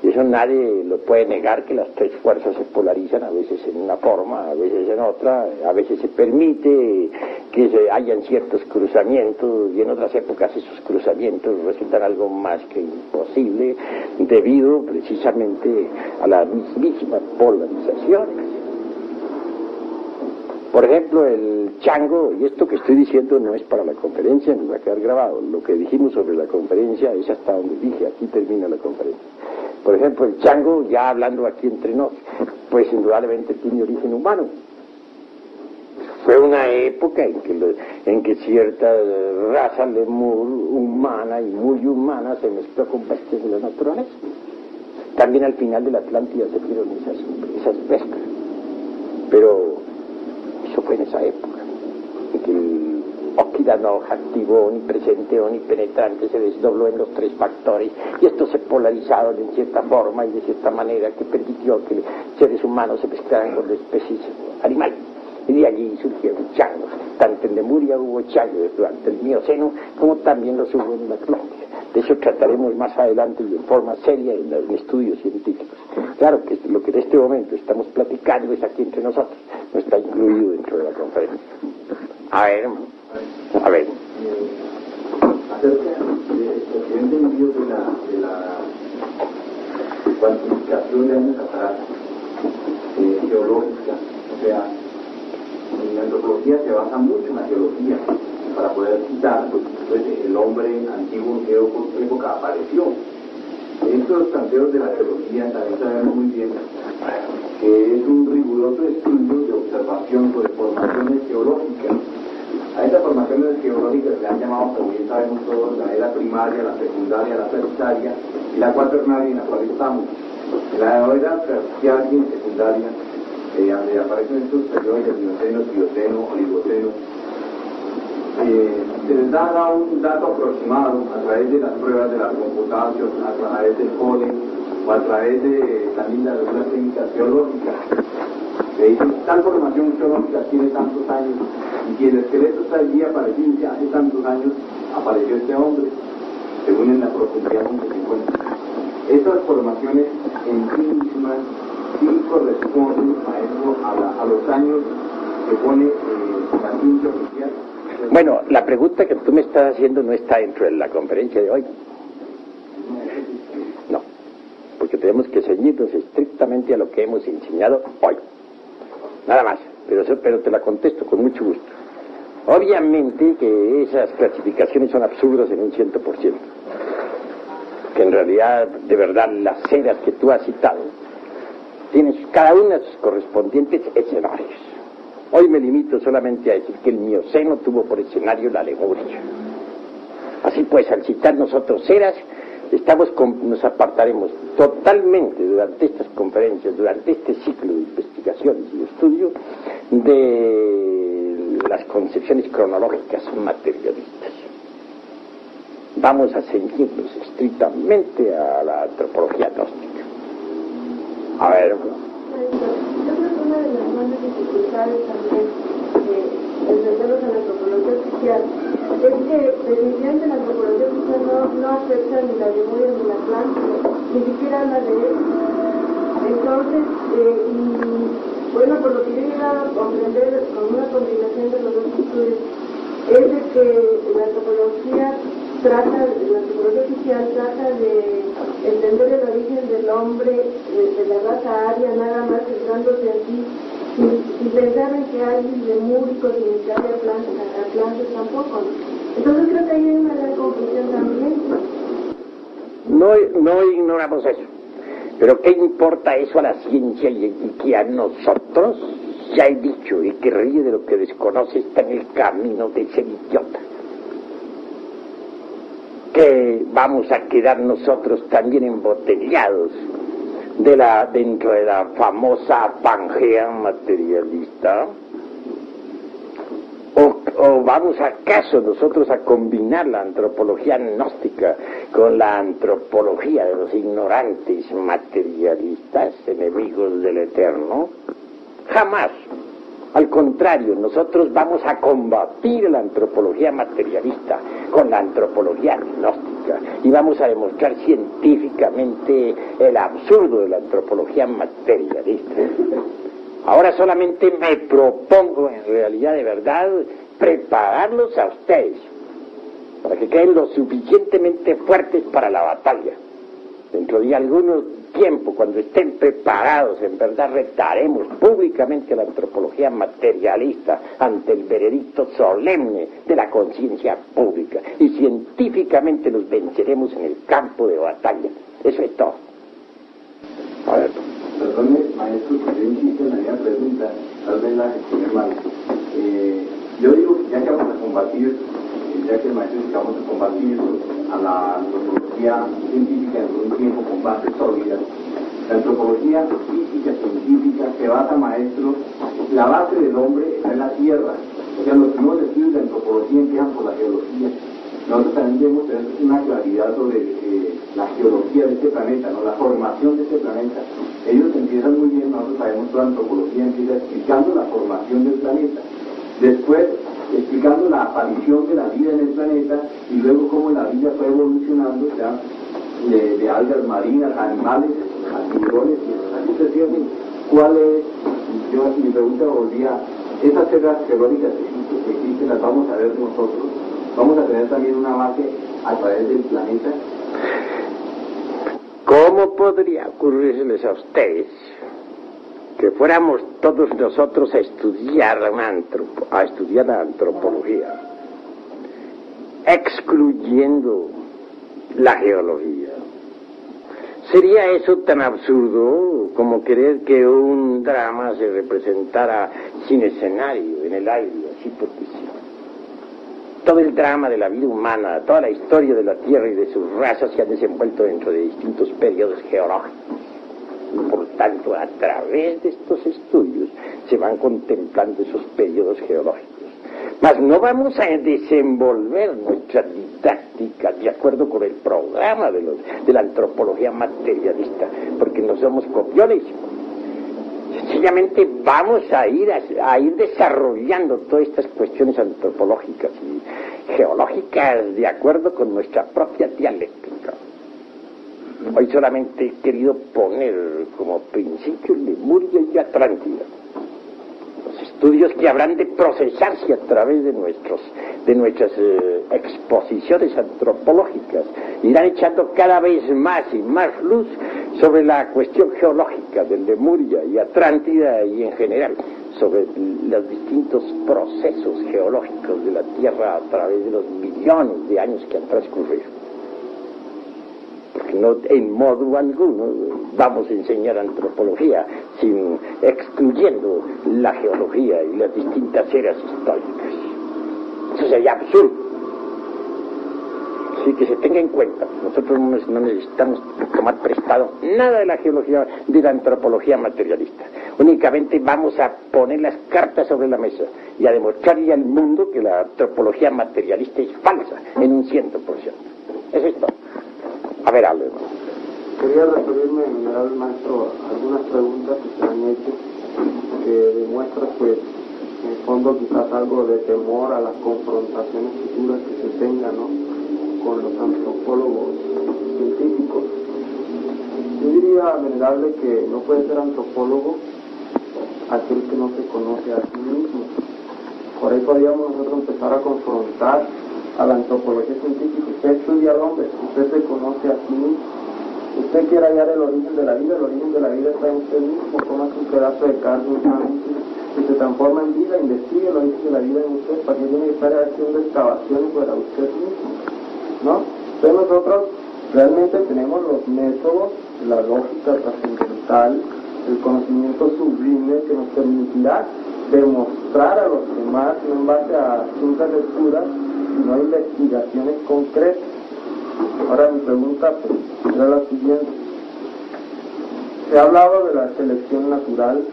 eso nadie lo puede negar, que las tres fuerzas se polarizan, a veces en una forma, a veces en otra, a veces se permite que hayan ciertos cruzamientos y en otras épocas esos cruzamientos resultan algo más que imposible debido precisamente a la mismísima polarización. Por ejemplo, el chango, y esto que estoy diciendo no es para la conferencia, ni va a quedar grabado, lo que dijimos sobre la conferencia es hasta donde dije, aquí termina la conferencia. Por ejemplo, el chango, ya hablando aquí entre nos, pues indudablemente tiene origen humano. Fue una época en que cierta raza lemur humana y muy humana se mezcló con bestias de la naturaleza. También al final de la Atlántida se vieron esas mezclas. Pero eso fue en esa época, en que el oxidano activo, omnipresente, omnipenetrante se desdobló en los tres factores y estos se polarizaron en cierta forma y de cierta manera que permitió que seres humanos se mezclaran con especies animales. Y de allí surgieron changos. Tanto en Lemuria hubo changos durante el Mioceno como también los hubo en la Atlántida. De eso trataremos más adelante y en forma seria en estudios científicos. Claro que lo que en este momento estamos platicando es aquí entre nosotros, no está incluido dentro de la conferencia. A ver. Acerca del siguiente envío de la cuantificación de años atrás, geológica, o sea, en la antropología se basa mucho en la geología para poder citar pues, el hombre antiguo en qué época apareció. En estos planteos de la geología también sabemos muy bien que es un riguroso estudio de observación sobre formaciones geológicas. A estas formaciones geológicas se han llamado, como bien sabemos todos, la era primaria, la secundaria, la terciaria y la cuaternaria en la cual estamos. En la era terciaria y secundaria, donde aparecen estos periodos de Mioceno, Plioceno, Oligoceno, se les da un dato aproximado a través de las pruebas de la computación, a través del polen, o a través de también de algunas técnicas geológicas. Le dicen, tal formación geológica tiene tantos años, y si el esqueleto está allí aparecido, y hace tantos años apareció este hombre, según en la profundidad donde se encuentra. Estas formaciones en sí mismas sí corresponden, maestro, a los años que pone la ciencia oficial. Bueno, la pregunta que tú me estás haciendo no está dentro de la conferencia de hoy. No, porque tenemos que ceñirnos estrictamente a lo que hemos enseñado hoy. Nada más, pero te la contesto con mucho gusto. Obviamente que esas clasificaciones son absurdas en un 100%. Que en realidad, de verdad, las ceras que tú has citado tienen cada una de sus correspondientes escenarios. Hoy me limito solamente a decir que el Mioceno tuvo por escenario la Lemuria. Así pues, al citar nosotros ceras, nos apartaremos totalmente durante estas conferencias, durante este ciclo de investigaciones y de estudio, de las concepciones cronológicas materialistas. Vamos a ceñirnos estrictamente a la antropología gnóstica. A ver. Yo creo que una de las grandes dificultades también de entenderlos en la antropología oficial es que definitivamente la antropología oficial no acepta ni la Lemuria ni la Atlántida, ni siquiera habla de eso. Entonces, bueno, por lo que yo he llegado a comprender con una combinación de los dos estudios, es de que la antropología oficial trata de entender el origen del hombre, de la raza aria, nada más centrándose así, sin pensar en que hay lemúricos ni en que hay atlantes tampoco. Entonces creo que ahí hay una gran confusión también. No ignoramos eso, pero ¿qué importa eso a la ciencia y que a nosotros? Ya he dicho, y que ríe de lo que desconoce está en el camino de ser idiota. Que vamos a quedar nosotros también embotellados dentro de la famosa Pangea materialista, o vamos acaso nosotros a combinar la antropología gnóstica con la antropología de los ignorantes materialistas, enemigos del eterno. Jamás. Al contrario, nosotros vamos a combatir la antropología materialista con la antropología gnóstica y vamos a demostrar científicamente el absurdo de la antropología materialista. Ahora solamente me propongo, en realidad de verdad, prepararlos a ustedes para que queden lo suficientemente fuertes para la batalla. Dentro de algunos tiempo, cuando estén preparados, en verdad retaremos públicamente a la antropología materialista ante el veredicto solemne de la conciencia pública y científicamente los venceremos en el campo de batalla. Eso es todo. A ver. Perdone, maestro, que yo insisto en la misma pregunta, tal vez la gestioné mal. Yo digo que ya que vamos a combatir, ya que el maestro dice que vamos a combatir a la antropología científica en un tiempo con bases sólidas, la antropología física científica se basa, maestro, la base del hombre está en la tierra. O sea, los primeros estudios de antropología empiezan por la geología. Nosotros también debemos tener una claridad sobre la geología de este planeta, ¿no? La formación de este planeta. Ellos empiezan muy bien, nosotros sabemos que la antropología empieza explicando la formación del planeta. Después, explicando la aparición de la vida en el planeta y luego cómo la vida fue evolucionando ya de algas marinas, animales, a tiburones y así sucesivamente. ¿Cuál es? Mi pregunta volvía, esas ceras geológicas que existen las vamos a ver nosotros, vamos a tener también una base a través del planeta. ¿Cómo podría ocurrirles a ustedes que fuéramos todos nosotros a estudiar la antropología, excluyendo la geología? ¿Sería eso tan absurdo como querer que un drama se representara sin escenario, en el aire, así porque sí? Todo el drama de la vida humana, toda la historia de la Tierra y de sus razas se han desenvuelto dentro de distintos periodos geológicos. Y por tanto, a través de estos estudios se van contemplando esos periodos geológicos. Mas no vamos a desenvolver nuestra didáctica de acuerdo con el programa de la antropología materialista, porque no somos copiones. Sencillamente vamos a ir desarrollando todas estas cuestiones antropológicas y geológicas de acuerdo con nuestra propia dialéctica. Hoy solamente he querido poner como principio Lemuria y Atlántida. Los estudios que habrán de procesarse a través de nuestras exposiciones antropológicas irán echando cada vez más y más luz sobre la cuestión geológica de Lemuria y Atlántida y en general sobre los distintos procesos geológicos de la Tierra a través de los millones de años que han transcurrido. Porque no en modo alguno vamos a enseñar antropología excluyendo la geología y las distintas eras históricas. Eso sería absurdo. Así que se tenga en cuenta, nosotros no necesitamos tomar prestado nada de la geología, de la antropología materialista. Únicamente vamos a poner las cartas sobre la mesa y a demostrarle al mundo que la antropología materialista es falsa en un 100%. Eso es todo. A ver, hable. Quería referirme, venerable maestro, a algunas preguntas que se han hecho que demuestran, pues, en el fondo quizás algo de temor a las confrontaciones futuras que se tengan, ¿no?, con los antropólogos científicos. Yo diría, venerable, que no puede ser antropólogo aquel que no se conoce a sí mismo. Por ahí podríamos nosotros empezar a confrontar a la antropología científica. Usted estudia al hombre, usted se conoce a sí mismo. Usted quiere hallar el origen de la vida está en usted mismo. Coma un pedazo de carne y se transforma en vida, investigue el origen de la vida en usted. ¿Para qué tiene que estar haciendo excavaciones para usted mismo? ¿No? Entonces nosotros realmente tenemos los métodos, la lógica trascendental, el conocimiento sublime que nos permitirá demostrar a los demás, no en base a simples lecturas, sino a investigaciones concretas. Ahora mi pregunta, pues, era la siguiente. Se ha hablado de la selección natural,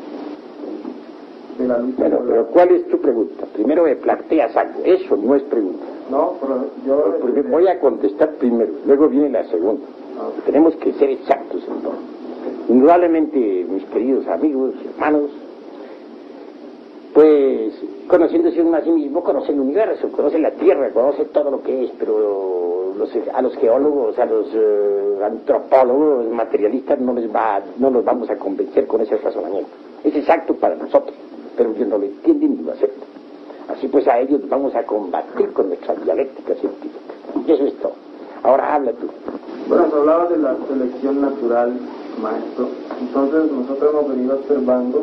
de la lucha. Bueno, pero ¿cuál es tu pregunta? Primero me planteas algo, eso no es pregunta. No, pero yo... Porque voy a contestar primero, luego viene la segunda. Tenemos que ser exactos en todo. Indudablemente, mis queridos amigos, hermanos, pues conociéndose uno a sí mismo, conoce el universo, conoce la Tierra, conoce todo lo que es, pero a los geólogos, a los antropólogos, materialistas, no los vamos a convencer con ese razonamiento. Es exacto para nosotros, pero ellos no lo entienden ni lo aceptan. Así pues a ellos vamos a combatir con nuestra dialéctica científica. Y eso es todo. Ahora habla tú. Bueno, se hablaba de la selección natural, maestro. Entonces nosotros hemos venido observando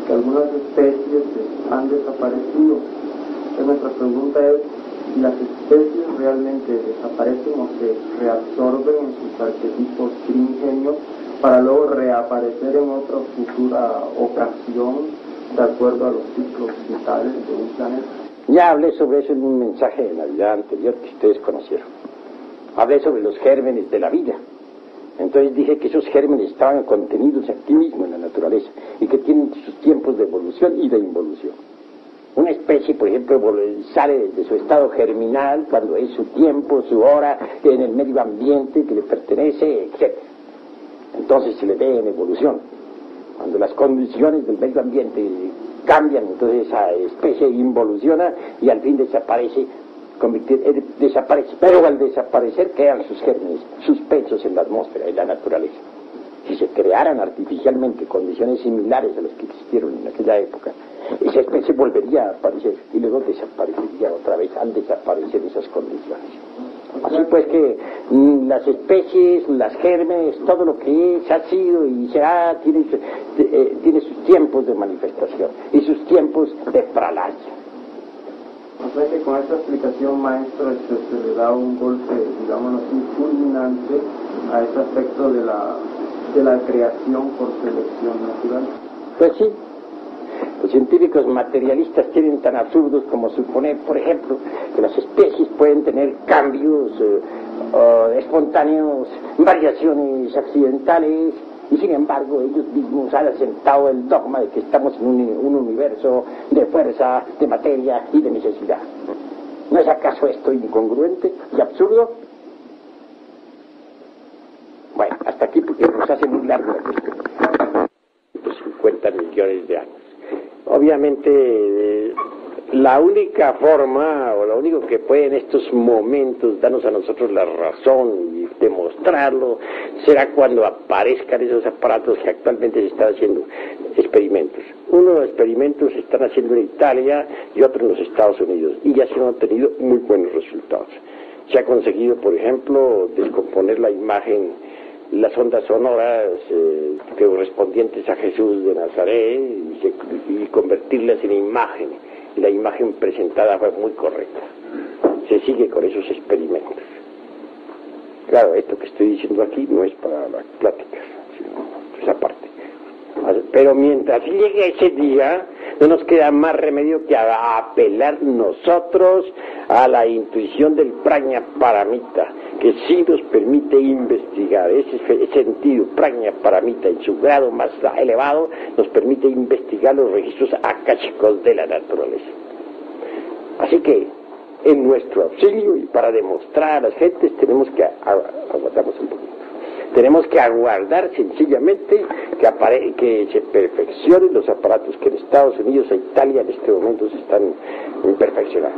que algunas especies han desaparecido. Entonces nuestra pregunta es si las especies realmente desaparecen o se reabsorben en sus arquetipos primigenios para luego reaparecer en otra futura ocasión de acuerdo a los ciclos vitales de un planeta. Ya hablé sobre eso en un mensaje de Navidad anterior que ustedes conocieron. Hablé sobre los gérmenes de la vida. Entonces dije que esos gérmenes estaban contenidos aquí mismo en la naturaleza y que tienen sus tiempos de evolución y de involución. Una especie, por ejemplo, sale de su estado germinal cuando es su tiempo, su hora, en el medio ambiente que le pertenece, etc. Entonces se le ve en evolución. Cuando las condiciones del medio ambiente cambian, entonces esa especie involuciona y al fin desaparece, pero al desaparecer quedan sus gérmenes suspensos en la atmósfera, en la naturaleza. Si se crearan artificialmente condiciones similares a las que existieron en aquella época, esa especie volvería a aparecer y luego desaparecería otra vez al desaparecer esas condiciones. Así pues que las especies, las gérmenes, todo lo que es, ha sido y será, tiene sus tiempos de manifestación y sus tiempos de pralaya. O sea que con esta explicación, maestro, se le da un golpe, digámoslo así, fulminante a ese aspecto de la creación por selección natural. Pues sí. Los científicos materialistas tienen tan absurdos como suponer, por ejemplo, que las especies pueden tener cambios espontáneos, variaciones accidentales, y sin embargo ellos mismos han asentado el dogma de que estamos en un universo de fuerza, de materia y de necesidad. ¿No es acaso esto incongruente y absurdo? Bueno, hasta aquí porque nos hace muy largo la cuestión. 50 millones de años. Obviamente, la única forma, o lo único que puede en estos momentos darnos a nosotros la razón y demostrarlo, será cuando aparezcan esos aparatos que actualmente se están haciendo experimentos. Uno de los experimentos se están haciendo en Italia y otro en los Estados Unidos, y ya se han obtenido muy buenos resultados. Se ha conseguido, por ejemplo, descomponer la imagen, las ondas sonoras correspondientes a Jesús de Nazaret y convertirlas en imagen. Y la imagen presentada fue muy correcta. Se sigue con esos experimentos. Claro, esto que estoy diciendo aquí no es para las pláticas, sino esa parte. Pero mientras llegue ese día, no nos queda más remedio que apelar nosotros a la intuición del Prajna Paramita, que sí nos permite investigar. Ese sentido Prajna Paramita, en su grado más elevado, nos permite investigar los registros akáshicos de la naturaleza. Así que, en nuestro auxilio y para demostrar a las gentes, tenemos que aguardamos un poquito. Tenemos que aguardar sencillamente que se perfeccionen los aparatos que en Estados Unidos e Italia en este momento se están perfeccionando.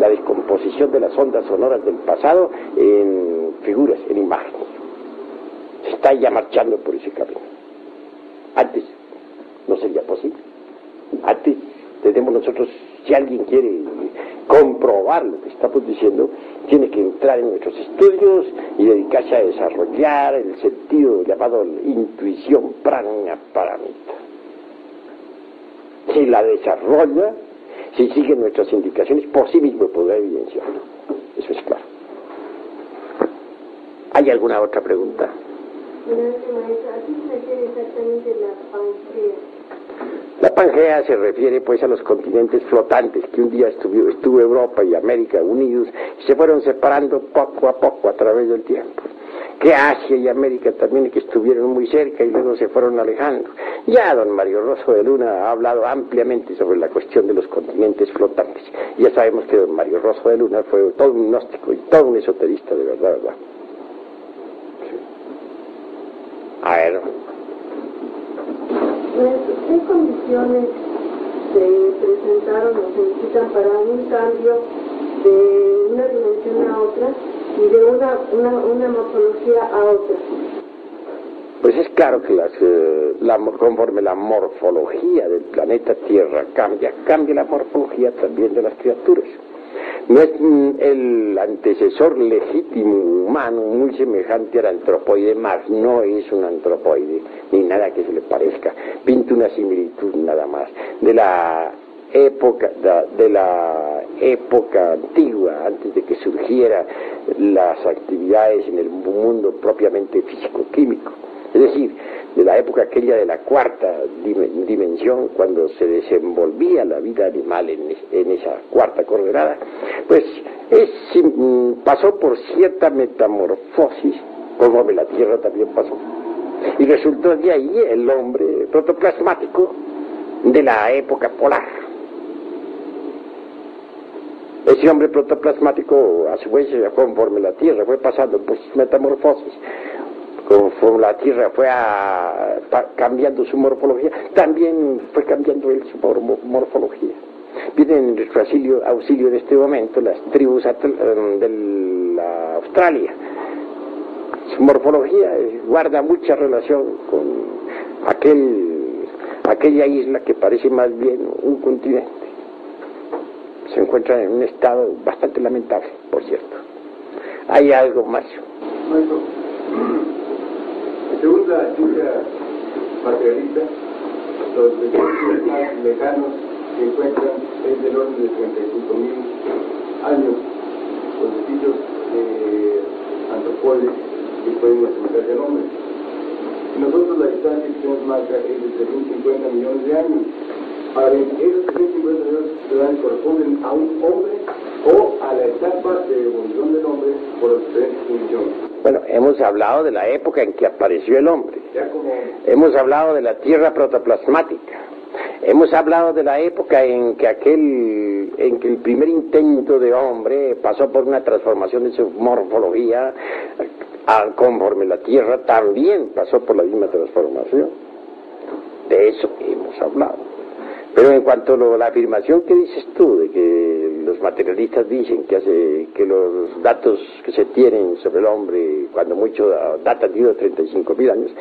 La descomposición de las ondas sonoras del pasado en figuras, en imágenes. Se está ya marchando por ese camino. Antes no sería posible. Antes tenemos nosotros, si alguien quiere comprobar lo que estamos diciendo, tiene que entrar en nuestros estudios y dedicarse a desarrollar el sentido llamado intuición Prajna Paramita. Si la desarrolla, si sigue nuestras indicaciones, por sí mismo podrá evidenciarlo. Eso es claro. ¿Hay alguna otra pregunta? Gracias, maestra. ¿A qué se refiere exactamente la Pangea? La Pangea se refiere pues a los continentes flotantes que un día estuvo Europa y América unidos y se fueron separando poco a poco a través del tiempo. Que Asia y América también que estuvieron muy cerca y luego se fueron alejando. Ya don Mario Rosso de Luna ha hablado ampliamente sobre la cuestión de los continentes flotantes. Ya sabemos que don Mario Rosso de Luna fue todo un gnóstico y todo un esoterista de verdad, ¿verdad? Sí. A ver. ¿Qué condiciones se presentaron o se necesitan para un cambio de una dimensión a otra y de una morfología a otra? Pues es claro que conforme la morfología del planeta Tierra cambia la morfología también de las criaturas. No es el antecesor legítimo humano muy semejante al antropoide, más no es un antropoide, ni nada que se le parezca, pinta una similitud nada más, de la época antigua, antes de que surgieran las actividades en el mundo propiamente físico-químico. Es decir, de la época aquella de la cuarta dimensión, cuando se desenvolvía la vida animal en esa cuarta coordenada, pues pasó por cierta metamorfosis, como la Tierra también pasó. Y resultó de ahí el hombre protoplasmático de la época polar. Ese hombre protoplasmático, a su vez, conforme la Tierra fue pasando por sus metamorfosis, conforme la Tierra fue cambiando su morfología, también fue cambiando él su morfología. Vienen en nuestro auxilio en este momento las tribus de la Australia. Su morfología guarda mucha relación con aquella isla que parece más bien un continente. Se encuentra en un estado bastante lamentable, por cierto. ¿Hay algo más? Maestro, según la ciencia materialista, los vestigios más lejanos que encuentran es del orden de 35.000 años, los vestigios de antropóides que pueden asemejarse al hombre. Y nosotros la distancia que tenemos marca es de 350 millones de años. Ahora bien, esos 350 millones de años corresponden a un hombre o a la etapa de evolución del hombre por las diferentes condiciones. Bueno, hemos hablado de la época en que apareció el hombre. Hemos hablado de la tierra protoplasmática. Hemos hablado de la época en que el primer intento de hombre pasó por una transformación de su morfología, conforme la tierra también pasó por la misma transformación. De eso hemos hablado. Pero en cuanto a la afirmación que dices tú, de que los materialistas dicen que los datos que se tienen sobre el hombre, cuando mucho datan de 35.000 años,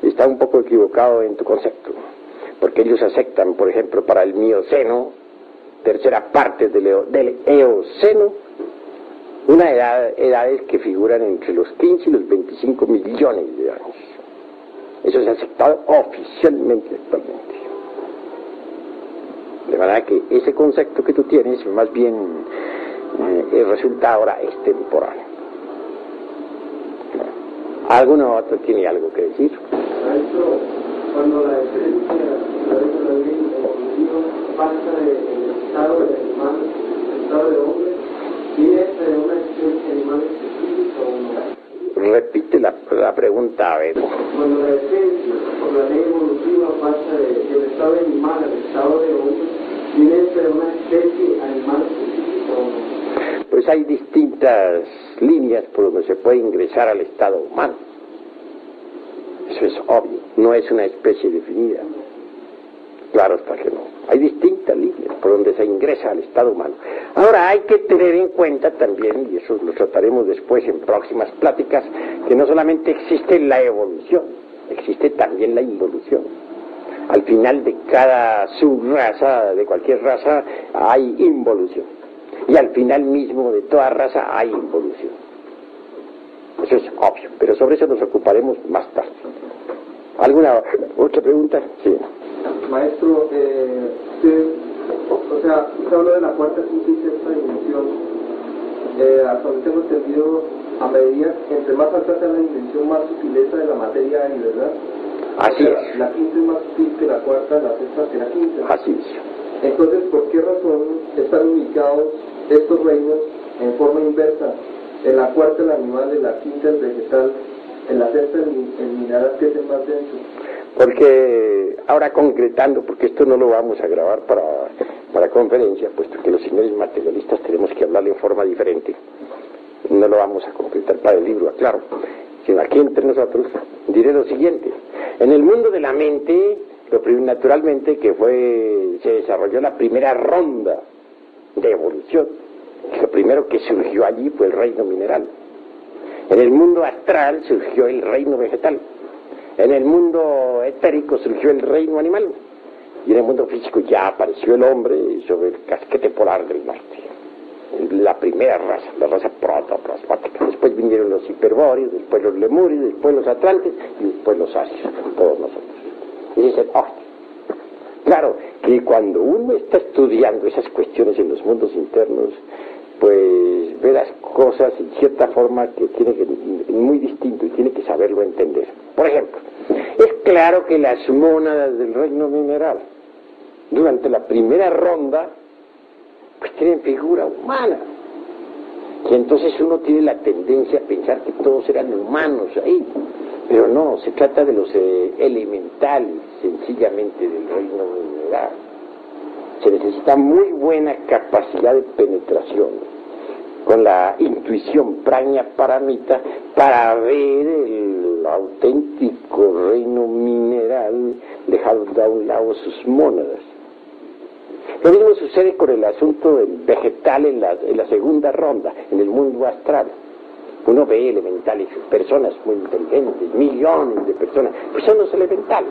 está un poco equivocado en tu concepto. Porque ellos aceptan, por ejemplo, para el Mioceno, tercera parte del Eoceno, unas edades que figuran entre los 15 y los 25 millones de años. Eso se ha aceptado oficialmente actualmente. De manera que ese concepto que tú tienes, más bien, resulta ahora extemporáneo. ¿Alguno otro tiene algo que decir? Maestro, cuando la esencia de la vida evolutiva pasa del estado del animal al estado del hombre, ¿tiene de una esencia animal específica o no? Repite la pregunta, a ver. Cuando la esencia, por la ley evolutiva, pasa del estado de animal al estado de hombre, ¿tiene de una especie animal específica o no? Pues hay distintas líneas por donde se puede ingresar al estado humano. Eso es obvio, no es una especie definida. Claro está que no. Hay distintas líneas por donde se ingresa al estado humano. Ahora hay que tener en cuenta también, y eso lo trataremos después en próximas pláticas, que no solamente existe la evolución, existe también la involución. Al final de cada subraza, de cualquier raza, hay involución. Y al final mismo de toda raza hay involución. Eso es obvio, pero sobre eso nos ocuparemos más tarde. ¿Alguna otra pregunta? Sí. Maestro, usted habló de la cuarta, quinta y sexta dimensión. Hasta donde tengo entendido, a medida, entre más alta sea la dimensión, más sutileza de la materia hay, ¿verdad? Así es. La quinta es más sutil que la cuarta, la sexta que la quinta. Así es. Entonces, ¿por qué razón están ubicados estos reinos en forma inversa? En la cuarta el animal, en la quinta el vegetal, en la sexta el mineral, que es el más denso. Porque, ahora concretando, porque esto no lo vamos a grabar para conferencia, puesto que los señores materialistas tenemos que hablarle en forma diferente, no lo vamos a concretar para el libro, aclaro, sino aquí entre nosotros, diré lo siguiente. En el mundo de la mente, naturalmente que se desarrolló la primera ronda de evolución. Lo primero que surgió allí fue el reino mineral. En el mundo astral surgió el reino vegetal. En el mundo etérico surgió el reino animal. Y en el mundo físico ya apareció el hombre sobre el casquete polar del norte. La primera raza, la raza protoplasmática. Después vinieron los hiperbóreos, después los lemurios, después los atlantes y después los asios, todos nosotros. Y ese es el orden. Claro que cuando uno está estudiando esas cuestiones en los mundos internos, pues ve las cosas en cierta forma que tiene que muy distinto y tiene que saberlo entender. Por ejemplo, es claro que las mónadas del reino mineral, durante la primera ronda, pues tienen figura humana. Y entonces uno tiene la tendencia a pensar que todos eran humanos ahí. Pero no, se trata de los elementales, sencillamente, del reino mineral. Se necesita muy buena capacidad de penetración, con la intuición prajna paramita, para ver el auténtico reino mineral, dejando a un lado sus mónadas. Lo mismo sucede con el asunto del vegetal en la segunda ronda, en el mundo astral. Uno ve elementales, personas muy inteligentes, millones de personas, pues son los elementales.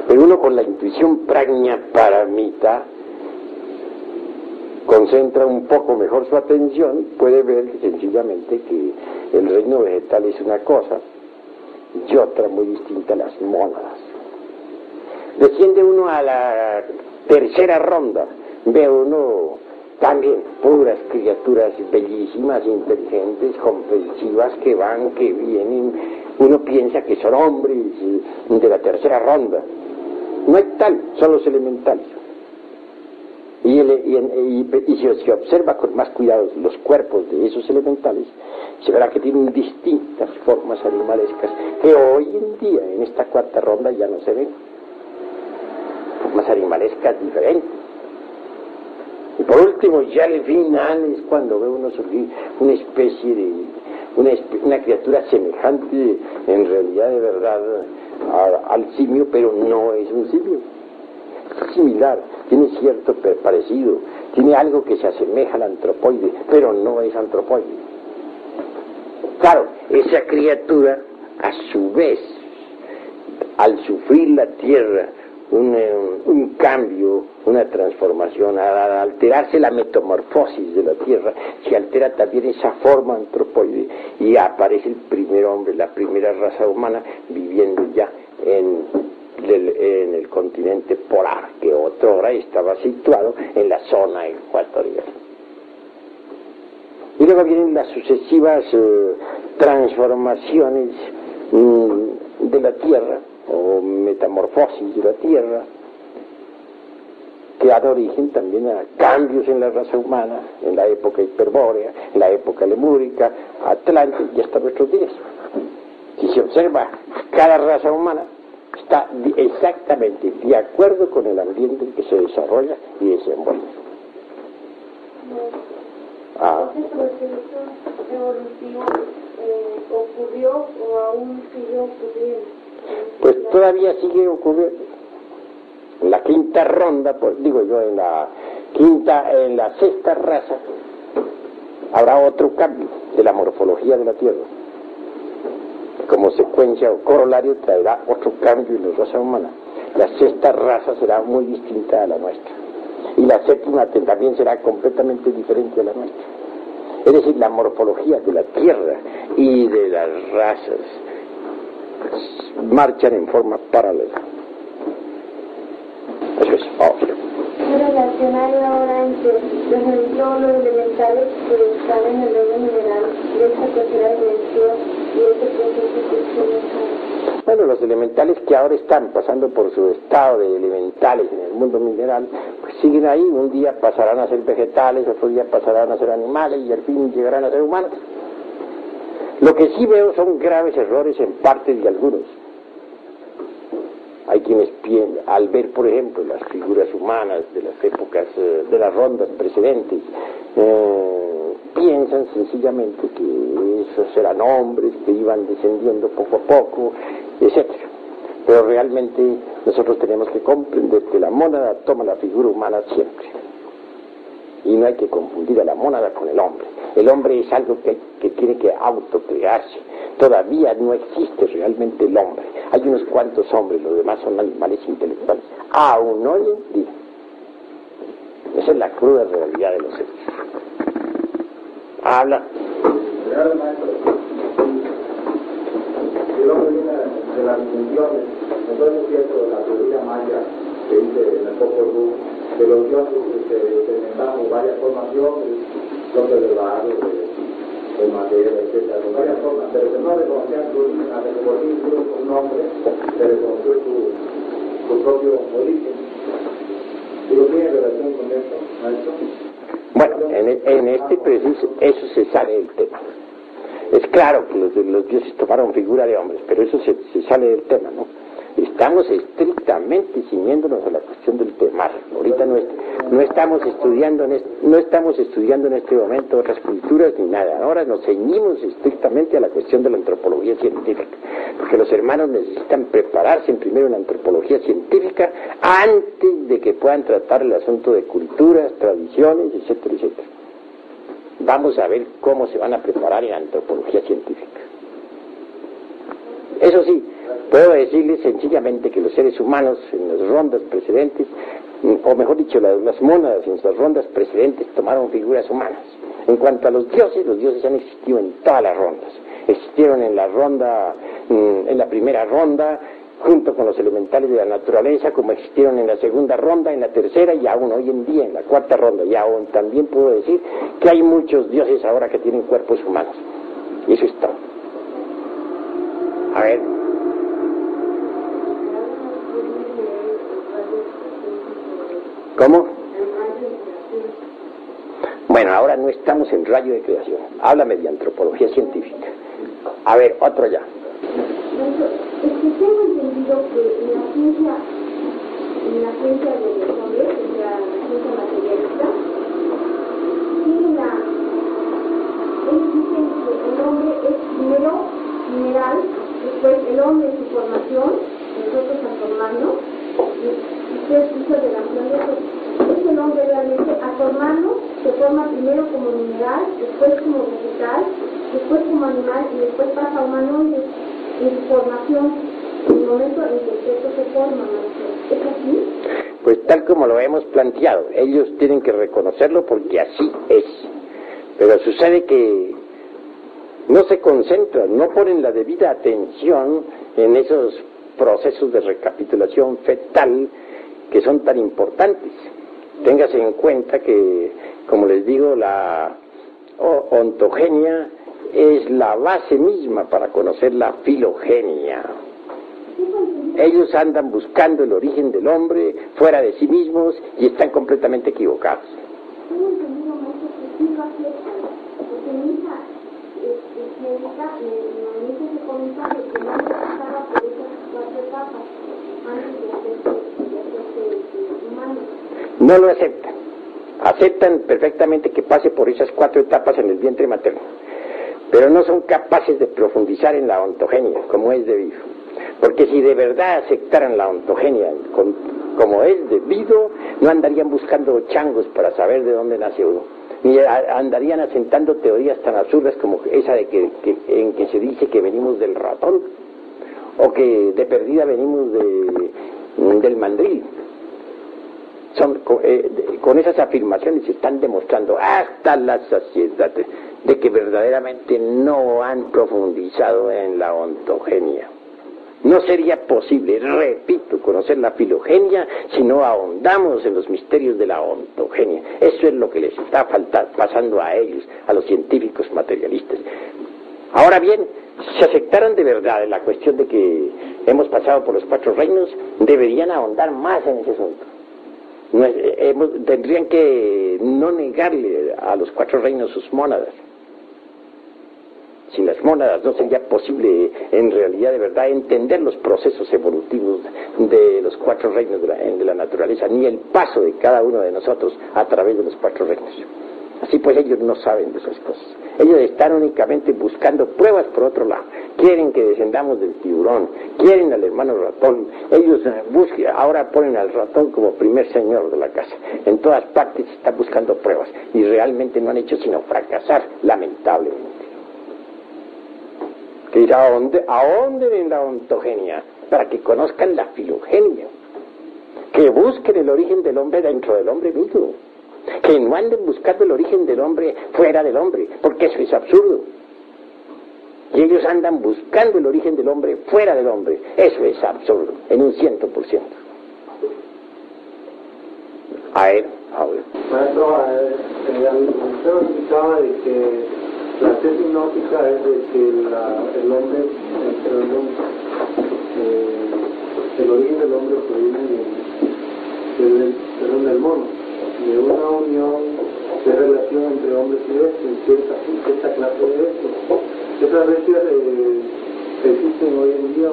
Pero uno con la intuición prajna paramita concentra un poco mejor su atención, puede ver sencillamente que el reino vegetal es una cosa y otra muy distinta a las mónadas. Desciende uno a la tercera ronda, ve uno también puras criaturas bellísimas, inteligentes, compulsivas, que van, que vienen. Uno piensa que son hombres de la tercera ronda. No hay tal, son los elementales. Y y si se observa con más cuidado los cuerpos de esos elementales, se verá que tienen distintas formas animalescas que hoy en día en esta cuarta ronda ya no se ven. Formas animalescas diferentes. Y por último, ya al final es cuando ve uno surgir una especie de una criatura semejante en realidad de verdad al simio, pero no es un simio. Es similar, tiene cierto parecido, tiene algo que se asemeja al antropoide, pero no es antropoide. Claro, esa criatura, a su vez, al sufrir la Tierra un cambio, una transformación, al alterarse la metamorfosis de la Tierra, se altera también esa forma antropoide y aparece el primer hombre, la primera raza humana viviendo ya en el continente polar, que otrora estaba situado en la zona ecuatorial. Y luego vienen las sucesivas transformaciones de la Tierra, o metamorfosis de la Tierra, que dan origen también a cambios en la raza humana, en la época hiperbórea, en la época lemúrica, Atlante y hasta nuestros días. Si se observa, cada raza humana está exactamente de acuerdo con el ambiente en que se desarrolla y desenvuelve. ¿Ese proceso evolutivo ocurrió o aún sigue ocurriendo? Pues todavía sigue ocurriendo. En la quinta ronda, pues, digo yo, en la sexta raza, habrá otro cambio de la morfología de la Tierra. Como secuencia o corolario traerá otro cambio en la raza humana. La sexta raza será muy distinta a la nuestra. Y la séptima también será completamente diferente a la nuestra. Es decir, la morfología de la Tierra y de las razas marchan en forma paralela. Eso es obvio. ¿Qué relación hay ahora entre, por ejemplo, los elementales que están en el reino mineral y esta tercera dimensión y este proceso que se... Bueno, los elementales que ahora están pasando por su estado de elementales en el mundo mineral, pues siguen ahí. Un día pasarán a ser vegetales, otro día pasarán a ser animales y al fin llegarán a ser humanos. Lo que sí veo son graves errores en parte de algunos. Hay quienes al ver, por ejemplo, las figuras humanas de las épocas, de las rondas precedentes, piensan sencillamente que esos eran hombres que iban descendiendo poco a poco, etc. Pero realmente nosotros tenemos que comprender que la mónada toma la figura humana siempre. Y no hay que confundir a la mónada con el hombre. El hombre es algo que tiene que autocrearse. Todavía no existe realmente el hombre. Hay unos cuantos hombres, los demás son animales intelectuales. Aún hoy en día. Esa es la cruda realidad de los hechos. Habla. El hombre viene de las dimensiones. Entonces es cierto, la teoría maya que dice en el Popol Vuh, de los dioses que experimentamos varias formaciones, dioses de barro, de madera, etcétera, con varias formas, pero que no reconocían hasta que por fin un nombre se reconoció su propio origen. Digo, ¿tiene relación con esto, maestro? Bueno, en este preciso, eso se sale del tema. Es claro que los dioses tomaron figura de hombres, pero eso se sale del tema, ¿no? Estamos estrictamente ciñéndonos a la cuestión del tema. Ahorita no estamos estudiando en este momento otras culturas ni nada. Ahora nos ceñimos estrictamente a la cuestión de la antropología científica, porque los hermanos necesitan prepararse primero en la antropología científica antes de que puedan tratar el asunto de culturas, tradiciones, etcétera, etcétera. Vamos a ver cómo se van a preparar en antropología científica. Eso sí, puedo decirles sencillamente que los seres humanos en las rondas precedentes, o mejor dicho, las mónadas en las rondas precedentes tomaron figuras humanas. En cuanto a los dioses han existido en todas las rondas. Existieron en la primera ronda, junto con los elementales de la naturaleza, como existieron en la segunda ronda, en la tercera y aún hoy en día en la cuarta ronda. Y aún también puedo decir que hay muchos dioses ahora que tienen cuerpos humanos. Y eso es todo. A ver. ¿Cómo? Bueno, ahora no estamos en rayo de creación. Háblame de antropología científica. A ver, otro ya. Es que tengo entendido que en la ciencia de los hombres, o sea, la ciencia materialista, ellos dicen que el hombre es primero mineral, después el hombre en su formación, nosotros al formarnos, y usted hizo relación de eso. Es el hombre realmente al formarnos, se forma primero como mineral, después como vegetal, después como animal y después pasa a humanoide en su formación, en el momento en que el sexo se forma, ¿no? ¿Es así? Pues tal como lo hemos planteado, ellos tienen que reconocerlo porque así es. Pero sucede que no se concentran, no ponen la debida atención en esos procesos de recapitulación fetal que son tan importantes. Téngase en cuenta que, como les digo, la ontogenia es la base misma para conocer la filogenia. Ellos andan buscando el origen del hombre fuera de sí mismos y están completamente equivocados. Tengo entendido mucho que sí lo aceptan, porque mi hija médica me hizo ese comentario que no pasaba por esas 4 etapas antes de hacerse humano. No lo aceptan. Aceptan perfectamente que pase por esas 4 etapas en el vientre materno, pero no son capaces de profundizar en la ontogenia como es debido. Porque si de verdad aceptaran la ontogenia como es debido, no andarían buscando changos para saber de dónde nace uno, ni andarían asentando teorías tan absurdas como esa de en que se dice que venimos del ratón, o que de perdida venimos del mandril. Con esas afirmaciones se están demostrando hasta la saciedad de que verdaderamente no han profundizado en la ontogenia. No sería posible, repito, conocer la filogenia si no ahondamos en los misterios de la ontogenia. Eso es lo que les está pasando a ellos, a los científicos materialistas. Ahora bien, si aceptaran de verdad la cuestión de que hemos pasado por los 4 reinos, deberían ahondar más en ese asunto. Tendrían que no negarle a los 4 reinos sus mónadas. Sin las mónadas no sería posible en realidad de verdad entender los procesos evolutivos de los 4 reinos de la naturaleza, ni el paso de cada uno de nosotros a través de los 4 reinos. Así pues ellos no saben de esas cosas. Ellos están únicamente buscando pruebas por otro lado. Quieren que descendamos del tiburón, quieren al hermano ratón. Ellos ahora ponen al ratón como primer señor de la casa. En todas partes están buscando pruebas y realmente no han hecho sino fracasar, lamentablemente. Que ir ahonden en la ontogenia para que conozcan la filogenia, que busquen el origen del hombre dentro del hombre mismo, que no anden buscando el origen del hombre fuera del hombre, porque eso es absurdo. Y ellos andan buscando el origen del hombre fuera del hombre, eso es absurdo, en un 100%. A ver. Maestro, usted nos explicaba de que la tesis gnóstica es de que el hombre, el origen del hombre proviene del mono, de una unión de relación entre hombres y bestias, cierta clase de bestias. ¿Esas bestias existen hoy en día?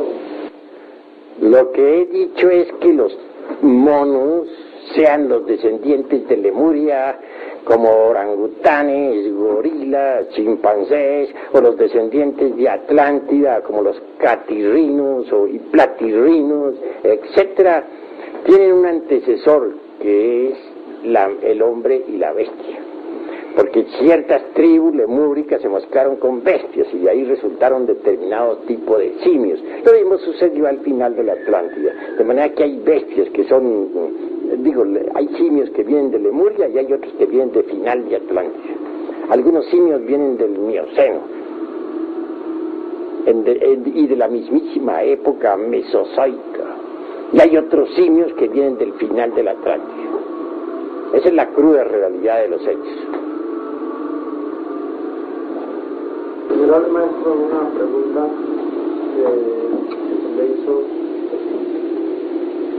Lo que he dicho es que los monos, sean los descendientes de Lemuria, como orangutanes, gorilas, chimpancés, o los descendientes de Atlántida, como los catirrinos y platirrinos, etcétera, tienen un antecesor que es el hombre y la bestia. Porque ciertas tribus lemúricas se mezclaron con bestias y de ahí resultaron determinados tipos de simios. Lo mismo sucedió al final de la Atlántida, de manera que hay bestias que son, hay simios que vienen de Lemuria y hay otros que vienen de final de Atlántida. Algunos simios vienen del Mioceno y de la mismísima época mesozoica, y hay otros simios que vienen del final de la Atlántida. Esa es la cruda realidad de los hechos. General Maestro, una pregunta que se le hizo,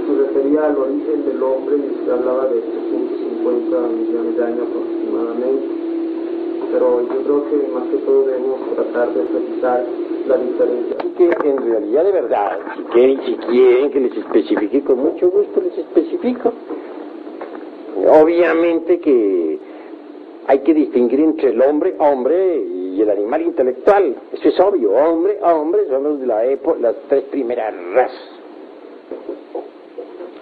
se refería al origen del hombre y se hablaba de 350 millones de años aproximadamente, pero yo creo que más que todo debemos tratar de precisar la diferencia. Que en realidad de verdad, si quieren que les especifique, con mucho gusto les especifico. Obviamente que hay que distinguir entre el hombre y el animal intelectual. Eso es obvio. Hombre son los de la época, las tres primeras razas.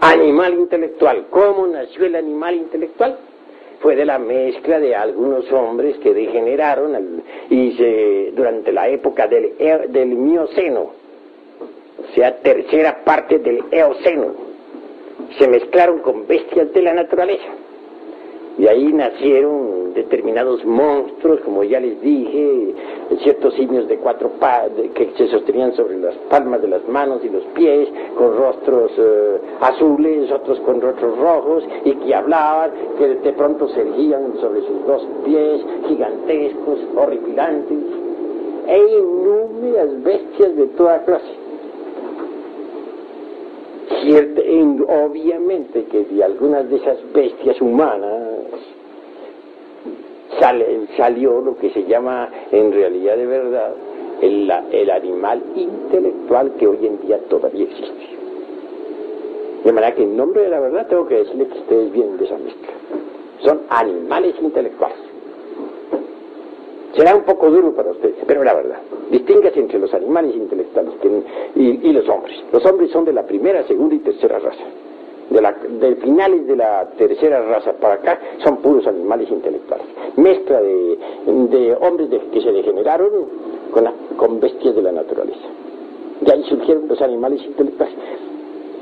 Animal intelectual. ¿Cómo nació el animal intelectual? Fue de la mezcla de algunos hombres que degeneraron durante la época del Mioceno, o sea, tercera parte del Eoceno. Se mezclaron con bestias de la naturaleza. Y ahí nacieron determinados monstruos, como ya les dije, ciertos simios de cuatro patas que se sostenían sobre las palmas de las manos y los pies, con rostros azules, otros con rostros rojos, y que hablaban, que de pronto se erguían sobre sus dos pies, gigantescos, horripilantes, e innumerables bestias de toda clase. Obviamente que de algunas de esas bestias humanas salió lo que se llama en realidad de verdad el animal intelectual que hoy en día todavía existe. De manera que en nombre de la verdad tengo que decirles que ustedes vienen de esa mezcla. Son animales intelectuales. Será un poco duro para ustedes, pero la verdad. Distíngase entre los animales intelectuales y los hombres. Los hombres son de la primera, segunda y tercera raza. De finales de la tercera raza para acá son puros animales intelectuales. Mezcla de hombres que se degeneraron con bestias de la naturaleza. De ahí surgieron los animales intelectuales.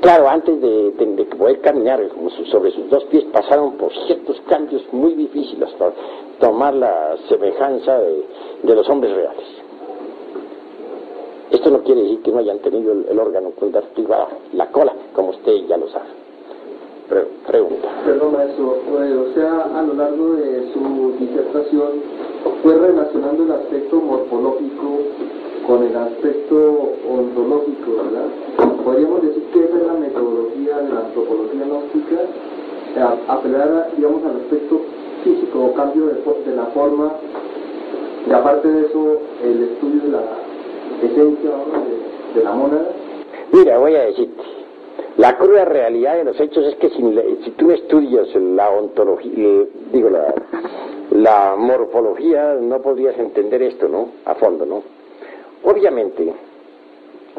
Claro, antes de poder caminar sobre sus dos pies, pasaron por ciertos cambios muy difíciles para tomar la semejanza de los hombres reales. Esto no quiere decir que no hayan tenido el órgano conductivo, la cola, como usted ya lo sabe. Pregunta. Perdón, maestro, o sea, a lo largo de su disertación fue relacionando el aspecto morfológico con el aspecto ontológico, ¿verdad? Podríamos decir que esa es la metodología de la antropología gnóstica, apelar, digamos, al aspecto físico o cambio de la forma, y aparte de eso, el estudio de la esencia, ¿no?, de la mónada. Mira, voy a decirte, la cruda realidad de los hechos es que si tú estudias la ontología, la morfología, no podrías entender esto, ¿no?, a fondo, ¿no? Obviamente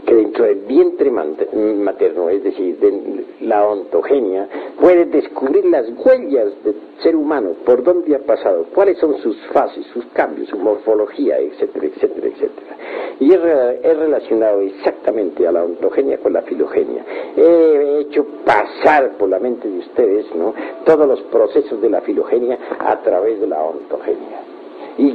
que dentro del vientre materno, es decir, de la ontogenia, puedes descubrir las huellas del ser humano, por dónde ha pasado, cuáles son sus fases, sus cambios, su morfología, etcétera, etcétera, etcétera. Y es relacionado exactamente a la ontogenia con la filogenia. He hecho pasar por la mente de ustedes, ¿no?, todos los procesos de la filogenia a través de la ontogenia. Y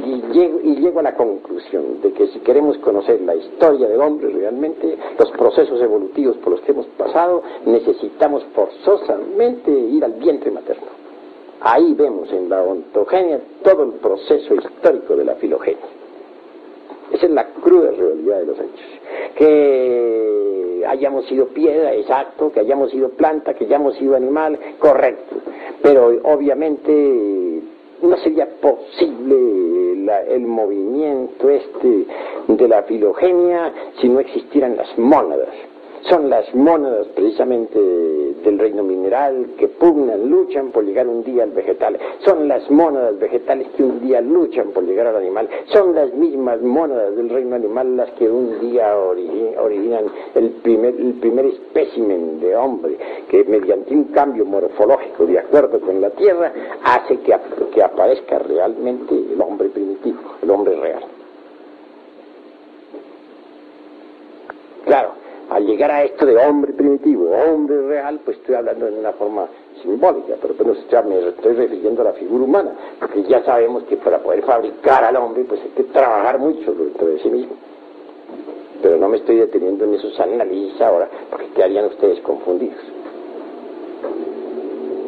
llego a la conclusión de que si queremos conocer la historia del hombre realmente, los procesos evolutivos por los que hemos pasado, necesitamos forzosamente ir al vientre materno. Ahí vemos en la ontogenia todo el proceso histórico de la filogenia. Esa es la cruda realidad de los hechos. Que hayamos sido piedra, exacto, que hayamos sido planta, que hayamos sido animal, correcto. Pero obviamente no sería posible el movimiento de la filogenia si no existieran las mónadas. Son las mónadas precisamente del reino mineral que pugnan, luchan por llegar un día al vegetal. Son las mónadas vegetales que un día luchan por llegar al animal. Son las mismas mónadas del reino animal las que un día originan el primer espécimen de hombre, que mediante un cambio morfológico de acuerdo con la tierra hace que aparezca realmente el hombre primitivo, el hombre real. Claro, al llegar a esto de hombre primitivo, hombre real, pues estoy hablando en una forma simbólica, pero ya me estoy refiriendo a la figura humana, porque ya sabemos que para poder fabricar al hombre, pues hay que trabajar mucho dentro de sí mismo. Pero no me estoy deteniendo en esos análisis ahora, porque quedarían ustedes confundidos.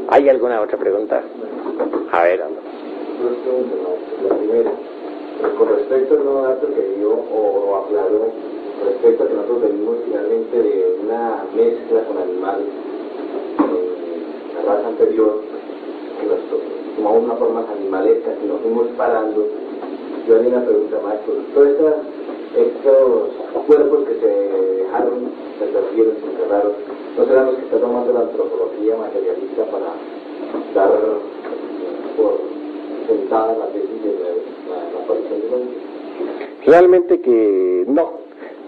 ¿Hay alguna otra pregunta? A ver, anda. Dos preguntas, ¿no? La primera, con respecto al nuevo dato que dio o aclaró, respecto a que nosotros venimos finalmente de una mezcla con animales en la raza anterior, que nos tomamos una forma animalesca, que nos fuimos parando. Yo haría una pregunta, maestro. Todos estos cuerpos que se dejaron, se perdieron, se enterraron, ¿no serán los que está tomando la antropología materialista para dar por sentada la tesis de la aparición del hombre? Realmente que no,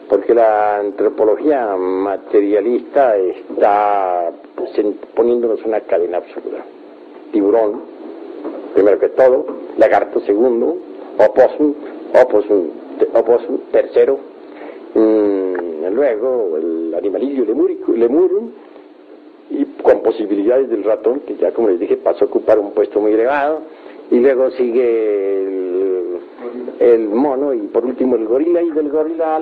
porque la antropología materialista está poniéndonos una cadena absurda. Tiburón, primero que todo, lagarto segundo, opossum tercero, luego el animalillo lemur, y con posibilidades del ratón, que ya como les dije pasó a ocupar un puesto muy elevado, y luego sigue el mono, y por último el gorila, y del gorila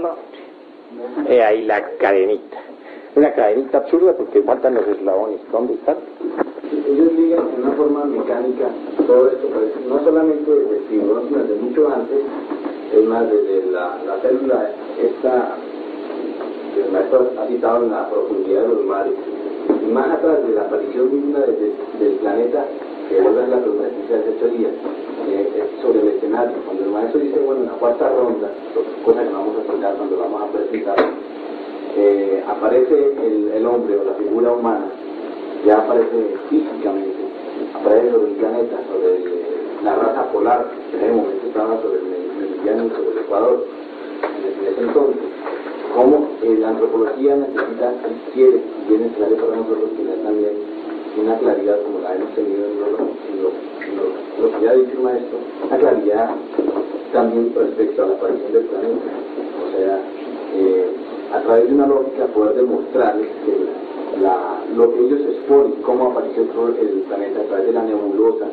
ahí la cadenita. Una cadenita absurda porque faltan los eslabones. ¿Dónde están? Ellos ligan en una forma mecánica todo esto, pues, no solamente desde el tiburón, sino desde mucho antes. Es más, desde la célula esta que el maestro ha citado en la profundidad de los mares, y más atrás de la aparición misma del planeta, que es la pregunta que hace 8 días, sobre el escenario. Cuando el maestro dice, bueno, en la cuarta ronda, cosa que no vamos a citar cuando vamos a presentar, aparece el hombre o la figura humana, ya aparece físicamente, aparece sobre el planeta, sobre la raza polar, que en ese momento estaba sobre el meridiano y sobre el Ecuador. En ese entonces, cómo la antropología necesita, quiere, y es necesario para nosotros tener también una claridad como la hemos tenido en lo que ya ha dicho el maestro, una claridad también respecto a la aparición del planeta. O sea, a través de una lógica poder demostrarles que lo que ellos exponen, cómo apareció el planeta a través de la nebulosa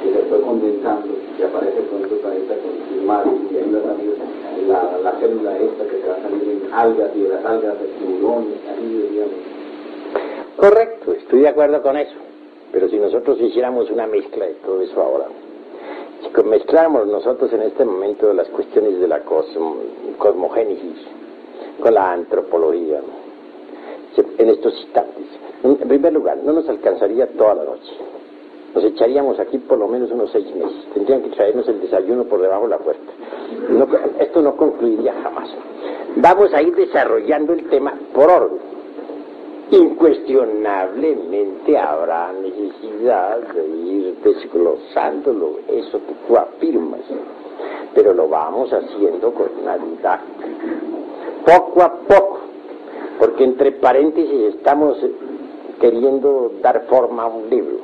que se fue condensando y aparece con otro planeta con sus mares, y ahí la célula esta que se va a salir en algas, y de las algas de tiburones, así digamos. Correcto, estoy de acuerdo con eso, pero si nosotros hiciéramos una mezcla de todo eso ahora, si mezcláramos nosotros en este momento las cuestiones de la cosmogénesis con la antropología, en estos instantes, en primer lugar, no nos alcanzaría toda la noche, nos echaríamos aquí por lo menos unos 6 meses, tendrían que traernos el desayuno por debajo de la puerta, esto no concluiría jamás. Vamos a ir desarrollando el tema por orden. Incuestionablemente habrá necesidad de ir desglosándolo, eso que tú afirmas, pero lo vamos haciendo con una didáctica, poco a poco, porque entre paréntesis estamos queriendo dar forma a un libro.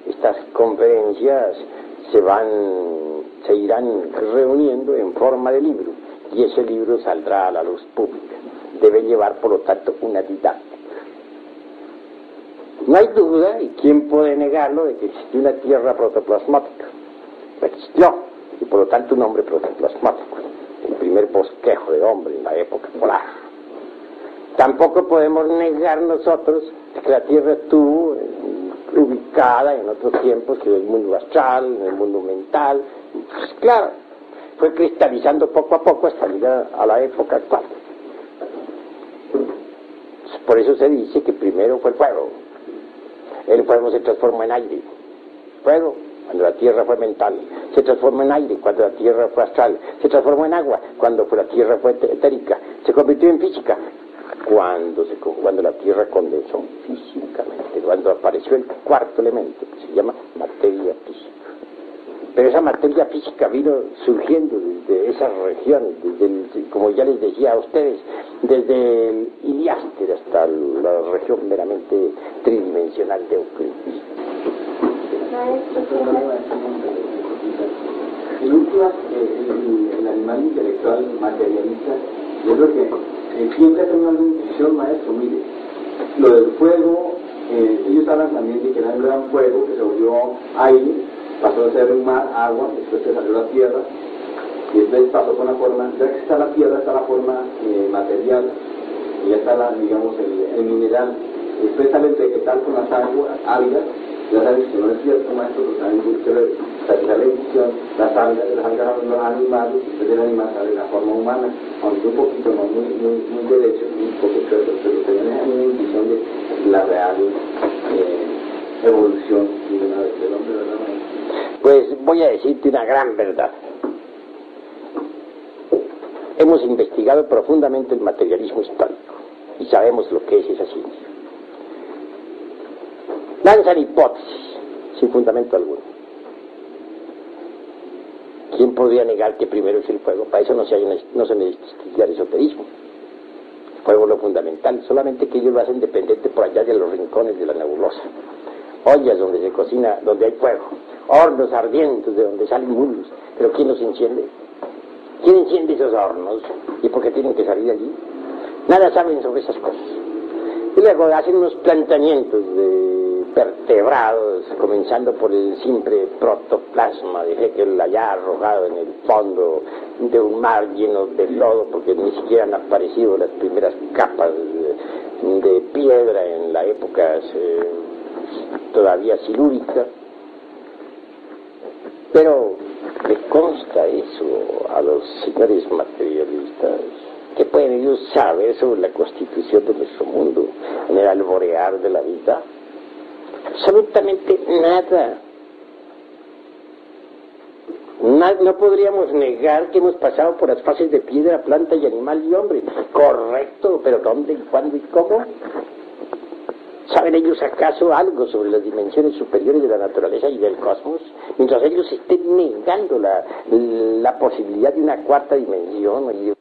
Estas conferencias se irán reuniendo en forma de libro, y ese libro saldrá a la luz pública. Debe llevar, por lo tanto, una didáctica. No hay duda, y quién puede negarlo, de que existió una tierra protoplasmática. Existió, y por lo tanto un hombre protoplasmático, el primer bosquejo de hombre en la época polar. Tampoco podemos negar nosotros que la tierra estuvo ubicada en otros tiempos que el mundo astral, en el mundo mental. Pues claro, fue cristalizando poco a poco hasta llegar a la época actual. Por eso se dice que primero fue el fuego. El fuego se transformó en aire. Fuego, cuando la tierra fue mental. Se transformó en aire cuando la tierra fue astral. Se transformó en agua cuando la tierra fue etérica. Se convirtió en física cuando la tierra condensó físicamente, cuando apareció el cuarto elemento, que se llama materia física. Pero esa materia física vino surgiendo desde esas regiones, como ya les decía a ustedes, desde el Iliáster hasta la región meramente tridimensional de Euclides. En últimas, el animal intelectual materialista, yo creo que siempre ha tenido una intuición, maestro. Mire, lo del fuego, ellos hablan también de que era un gran fuego que se volvió aire, pasó a ser un mar, agua, después se salió la tierra, y después pasó con la forma, ya que está la tierra, está la forma material, y ya está digamos, el mineral, después sale el vegetal con las aguas, algas. Ya sabes que no es cierto, maestro, porque también busca sacar la edición, las algas son los animales, y después del animal sale la forma humana, aunque un poquito, no muy derecho, un poco pero tenían una intuición de la real evolución del hombre, ¿verdad, maestro? Pues voy a decirte una gran verdad. Hemos investigado profundamente el materialismo histórico y sabemos lo que es esa ciencia. Lanzan hipótesis sin fundamento alguno. ¿Quién podría negar que primero es el fuego? Para eso no se necesita estudiar esoterismo. El fuego es lo fundamental, solamente que ellos lo hacen dependiente por allá de los rincones de la nebulosa. Ollas donde se cocina, donde hay fuego, hornos ardientes de donde salen mulos, pero ¿quién los enciende? ¿Quién enciende esos hornos? ¿Y por qué tienen que salir allí? Nada saben sobre esas cosas. Y luego hacen unos planteamientos de vertebrados, comenzando por el simple protoplasma de Haeckel allá arrojado en el fondo de un mar lleno de lodo, porque ni siquiera han aparecido las primeras capas de piedra en la época todavía silúrica. Pero ¿le consta eso a los señores materialistas? ¿Qué pueden ellos saber sobre la constitución de nuestro mundo en el alborear de la vida? Absolutamente nada. No podríamos negar que hemos pasado por las fases de piedra, planta y animal y hombre. Correcto, pero ¿dónde, y cuándo y cómo? ¿Saben ellos acaso algo sobre las dimensiones superiores de la naturaleza y del cosmos? Mientras ellos estén negando la posibilidad de una cuarta dimensión y